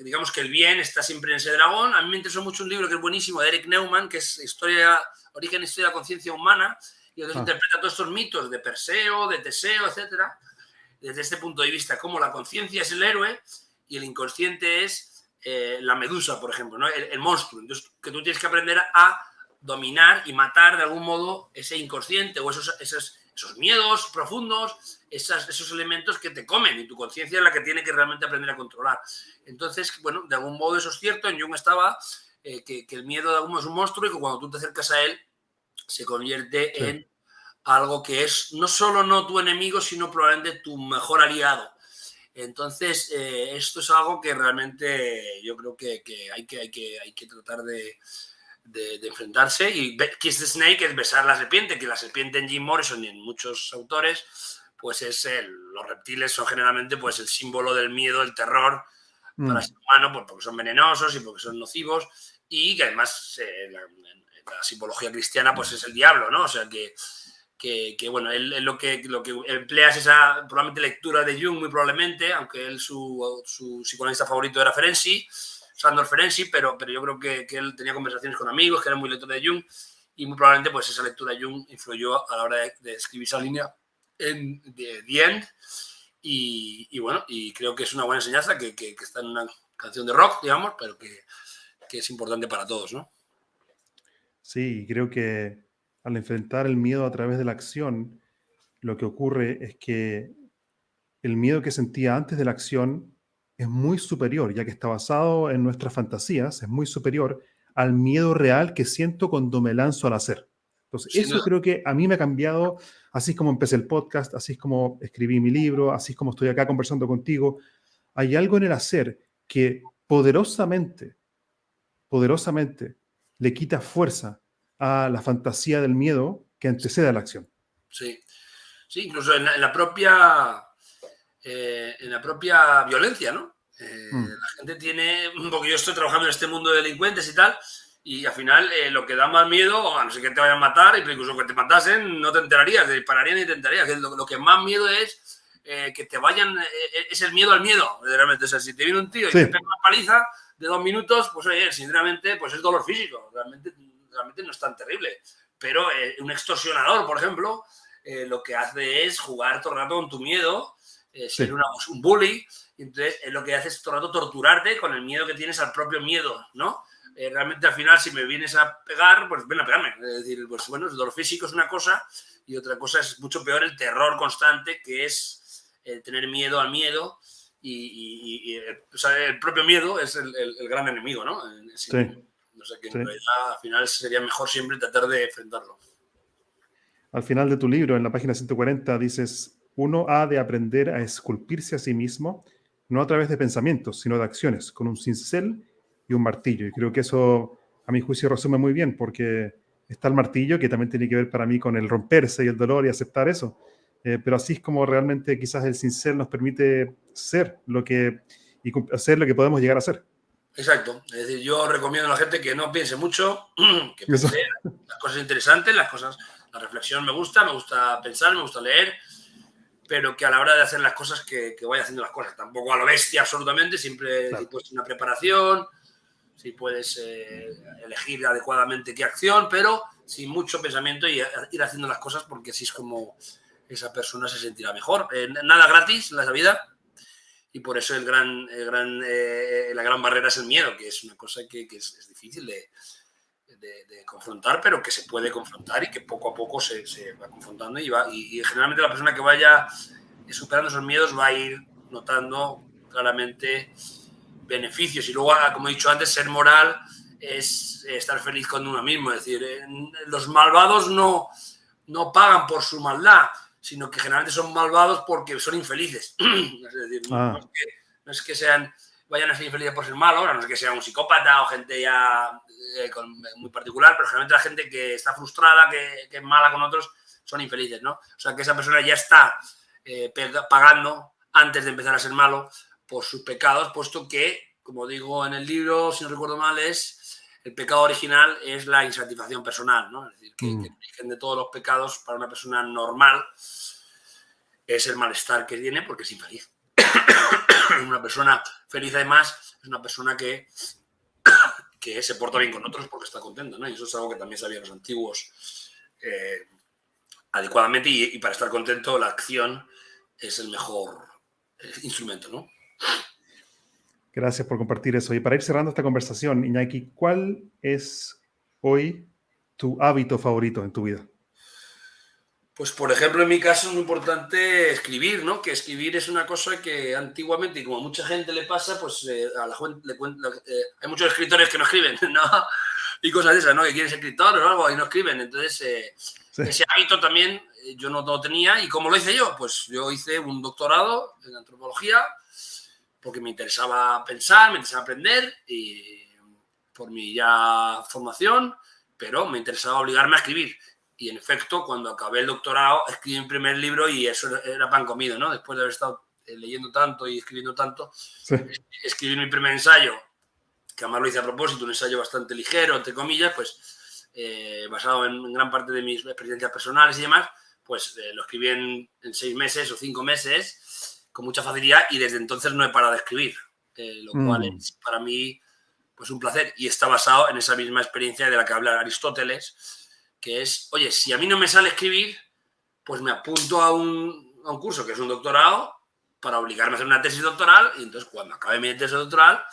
digamos que el bien está siempre en ese dragón. A mí me interesó mucho un libro que es buenísimo de Eric Neumann, que es Origen e Historia de la Conciencia Humana, y entonces interpreta todos estos mitos de Perseo, de Teseo, etcétera, desde este punto de vista, cómo la conciencia es el héroe y el inconsciente es la medusa, por ejemplo, ¿no? el monstruo. Entonces, que tú tienes que aprender a dominar y matar de algún modo ese inconsciente o esos miedos profundos, esos elementos que te comen y tu conciencia es la que tiene que realmente aprender a controlar. Entonces, bueno, de algún modo eso es cierto. En Jung estaba que el miedo de algún modo es un monstruo y que cuando tú te acercas a él se convierte en algo que es no solo no tu enemigo, sino probablemente tu mejor aliado. Entonces, esto es algo que realmente yo creo que hay que tratar de enfrentarse. Y Kiss the Snake es besar la serpiente, que la serpiente en Jim Morrison y en muchos autores pues los reptiles son generalmente pues el símbolo del miedo, el terror para el ser humano, pues porque son venenosos y porque son nocivos, y que además la simbología cristiana pues es el diablo, ¿no? O sea que bueno, él lo que emplea es esa probablemente lectura de Jung, muy probablemente, aunque su psicoanalista favorito era Ferenczi, Sándor Ferenczi, pero yo creo que él tenía conversaciones con amigos que eran muy lectores de Jung, y muy probablemente pues esa lectura de Jung influyó a la hora de escribir esa línea en The End, y bueno, y creo que es una buena enseñanza que está en una canción de rock, digamos, pero que es importante para todos, ¿no? Sí, creo que al enfrentar el miedo a través de la acción, lo que ocurre es que el miedo que sentía antes de la acción es muy superior, ya que está basado en nuestras fantasías, es muy superior al miedo real que siento cuando me lanzo al hacer. Entonces, Sin eso duda. creo que a mí me ha cambiado, así es como empecé el podcast, así es como escribí mi libro, así es como estoy acá conversando contigo. Hay algo en el hacer que poderosamente le quita fuerza a la fantasía del miedo que antecede a la acción. Sí, sí, incluso en la propia violencia, ¿no? Mm, La gente tiene, porque yo estoy trabajando en este mundo de delincuentes y tal, y al final lo que da más miedo, a no ser que te vayan a matar, incluso que te matasen, no te enterarías, te dispararían y te enterarías. Lo que más miedo es que te vayan, es el miedo al miedo, realmente. O sea, si te viene un tío y te sí, pega una paliza de 2 minutos, pues oye, sinceramente, pues es dolor físico, realmente no es tan terrible. Pero un extorsionador, por ejemplo, lo que hace es jugar todo el rato con tu miedo, ser sí, un bully, y entonces lo que hace es todo el rato torturarte con el miedo que tienes al propio miedo, ¿no? Realmente al final si me vienes a pegar, pues ven a pegarme. Es decir, pues bueno, el dolor físico es una cosa y otra cosa es mucho peor el terror constante, que es tener miedo al miedo, y o sea, el propio miedo es el gran enemigo, ¿no? En sí sí, mismo. O sea que en sí. realidad al final sería mejor siempre tratar de enfrentarlo. Al final de tu libro, en la página 140, dices, uno ha de aprender a esculpirse a sí mismo, no a través de pensamientos, sino de acciones, con un cincel y un martillo. Y creo que eso, a mi juicio, resume muy bien, porque está el martillo, que también tiene que ver para mí con el romperse y el dolor y aceptar eso. Pero así es como realmente quizás el cincel nos permite ser lo que, y hacer lo que podemos llegar a ser. Exacto. Es decir, yo recomiendo a la gente que no piense mucho, que Eso. piense las cosas interesantes, la reflexión me gusta pensar, me gusta leer, pero que a la hora de hacer las cosas, que vaya haciendo las cosas. Tampoco a lo bestia absolutamente, siempre si Claro. puedes una preparación, si puedes elegir adecuadamente qué acción, pero sin mucho pensamiento y ir haciendo las cosas, porque así es como esa persona se sentirá mejor. Nada gratis en la vida, y por eso la gran barrera es el miedo, que es una cosa que es difícil de confrontar, pero que se puede confrontar y que poco a poco se va confrontando, y generalmente la persona que vaya superando esos miedos va a ir notando claramente beneficios. Y luego, como he dicho antes, ser moral es estar feliz con uno mismo. Es decir, los malvados no pagan por su maldad, sino que generalmente son malvados porque son infelices. Es decir, Ah, no es que vayan a ser infelices por ser malos, no es que sea un psicópata o gente ya muy particular, pero generalmente la gente que está frustrada, que es mala con otros, son infelices, ¿no? O sea, que esa persona ya está pagando antes de empezar a ser malo por sus pecados, puesto que, como digo en el libro, si no recuerdo mal, el pecado original es la insatisfacción personal, ¿no? Es decir, que el origen de todos los pecados para una persona normal es el malestar que tiene porque es infeliz. Una persona feliz, además, es una persona que se porta bien con otros porque está contenta, ¿no? Y eso es algo que también sabían los antiguos adecuadamente, y para estar contento la acción es el mejor instrumento, ¿no? gracias por compartir eso. Y para ir cerrando esta conversación, Iñaki, ¿cuál es hoy tu hábito favorito en tu vida? Pues, por ejemplo, en mi caso es muy importante escribir, ¿no? Que escribir es una cosa que antiguamente, y como a mucha gente le pasa, pues a la gente hay muchos escritores que no escriben, ¿no? Y cosas de esas, ¿no? Que quieren ser escritores o algo y no escriben. Entonces, Sí. ese hábito también yo no lo tenía. ¿Y cómo lo hice yo? Pues yo hice un doctorado en antropología porque me interesaba pensar, me interesaba aprender, y por mi ya formación, pero me interesaba obligarme a escribir. Y en efecto, cuando acabé el doctorado, escribí mi primer libro y eso era pan comido, ¿no? Después de haber estado leyendo tanto y escribiendo tanto, Sí. escribí mi primer ensayo, que además lo hice a propósito, un ensayo bastante ligero, entre comillas, pues basado en gran parte de mis experiencias personales y demás, pues lo escribí en 6 meses o 5 meses, con mucha facilidad, y desde entonces no he parado de escribir, lo cual es para mí pues un placer, y está basado en esa misma experiencia de la que habla Aristóteles, que es, oye, si a mí no me sale escribir, pues me apunto a un curso que es un doctorado para obligarme a hacer una tesis doctoral, y entonces cuando acabe mi tesis doctoral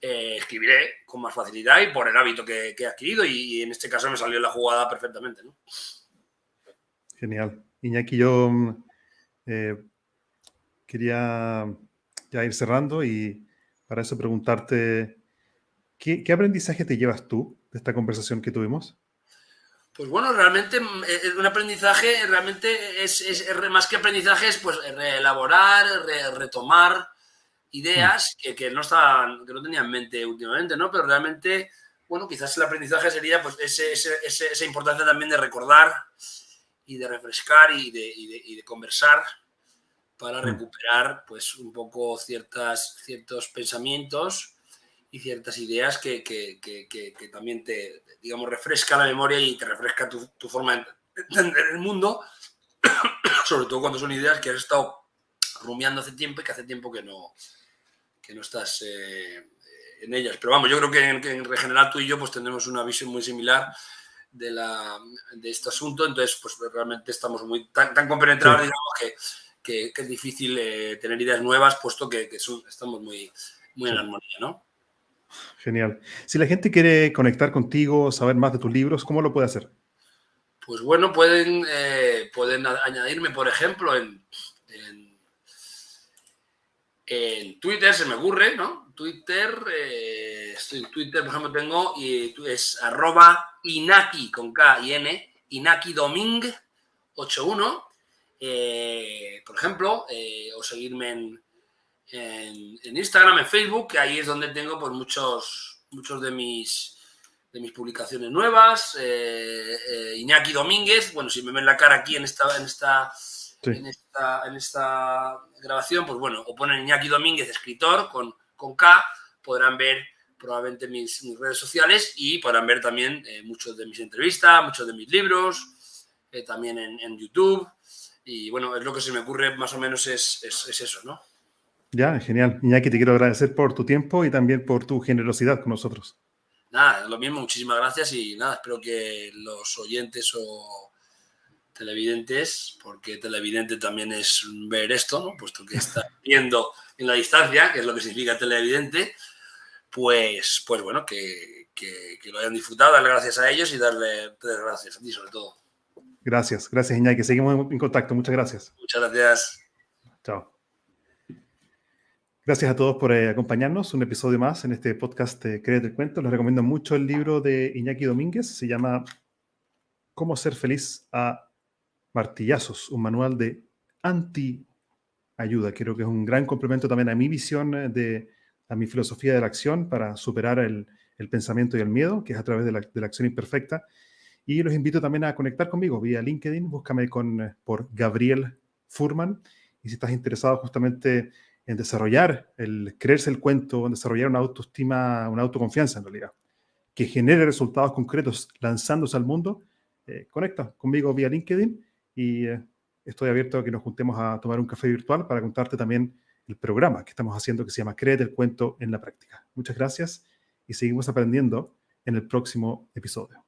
escribiré con más facilidad y por el hábito que he adquirido, y en este caso me salió la jugada perfectamente, ¿no? Genial. Iñaki, yo quería ya ir cerrando y para eso preguntarte, ¿qué aprendizaje te llevas tú de esta conversación que tuvimos? Pues bueno, realmente un aprendizaje realmente es más que aprendizaje, es pues reelaborar, retomar ideas que no tenía en mente últimamente, ¿no? Pero realmente, bueno, quizás el aprendizaje sería pues esa importancia también de recordar y de refrescar y de conversar para recuperar pues un poco ciertos pensamientos y ciertas ideas que también te, digamos, refresca la memoria y te refresca tu forma de entender el mundo, sobre todo cuando son ideas que has estado rumiando hace tiempo y que hace tiempo que no estás en ellas. Pero vamos, yo creo que en general tú y yo pues tenemos una visión muy similar de este asunto, entonces pues realmente estamos tan compenetrados, sí, digamos, que es difícil tener ideas nuevas, puesto que estamos muy sí, en armonía, ¿no? Genial. Si la gente quiere conectar contigo, saber más de tus libros, ¿cómo lo puede hacer? Pues bueno, pueden añadirme, por ejemplo, en Twitter, se me ocurre, ¿no? Twitter, estoy en Twitter, por ejemplo, tengo, y es @Inaki, con K y N, Inaki Doming 81, por ejemplo, o seguirme en Instagram, en Facebook, que ahí es donde tengo pues muchos de mis publicaciones nuevas. Iñaki Domínguez, bueno, si me ven la cara aquí en esta grabación, pues bueno, o ponen Iñaki Domínguez, escritor, con K, podrán ver probablemente mis redes sociales y podrán ver también muchos de mis entrevistas, muchos de mis libros, también en YouTube. Y bueno, es lo que se me ocurre, más o menos es eso, ¿no? Ya, genial. Iñaki, te quiero agradecer por tu tiempo y también por tu generosidad con nosotros. Nada, lo mismo, muchísimas gracias y nada, espero que los oyentes o televidentes, porque televidente también es ver esto, ¿no? Puesto que está viendo en la distancia, que es lo que significa televidente, pues bueno, que lo hayan disfrutado, darle gracias a ellos y darle gracias a ti sobre todo. Gracias, Iñaki, seguimos en contacto, muchas gracias. Muchas gracias. Chao. Gracias a todos por acompañarnos, un episodio más en este podcast Créete el Cuento. Les recomiendo mucho el libro de Iñaki Domínguez, se llama Cómo ser feliz a martillazos, un manual de anti-ayuda. Creo que es un gran complemento también a mi visión, a mi filosofía de la acción para superar el pensamiento y el miedo, que es a través de la acción imperfecta. Y los invito también a conectar conmigo vía LinkedIn, búscame por Gabriel Furman, y si estás interesado justamente en desarrollar el creerse el cuento, en desarrollar una autoestima, una autoconfianza en realidad, que genere resultados concretos lanzándose al mundo, conecta conmigo vía LinkedIn y estoy abierto a que nos juntemos a tomar un café virtual para contarte también el programa que estamos haciendo que se llama Créete el Cuento en la Práctica. Muchas gracias y seguimos aprendiendo en el próximo episodio.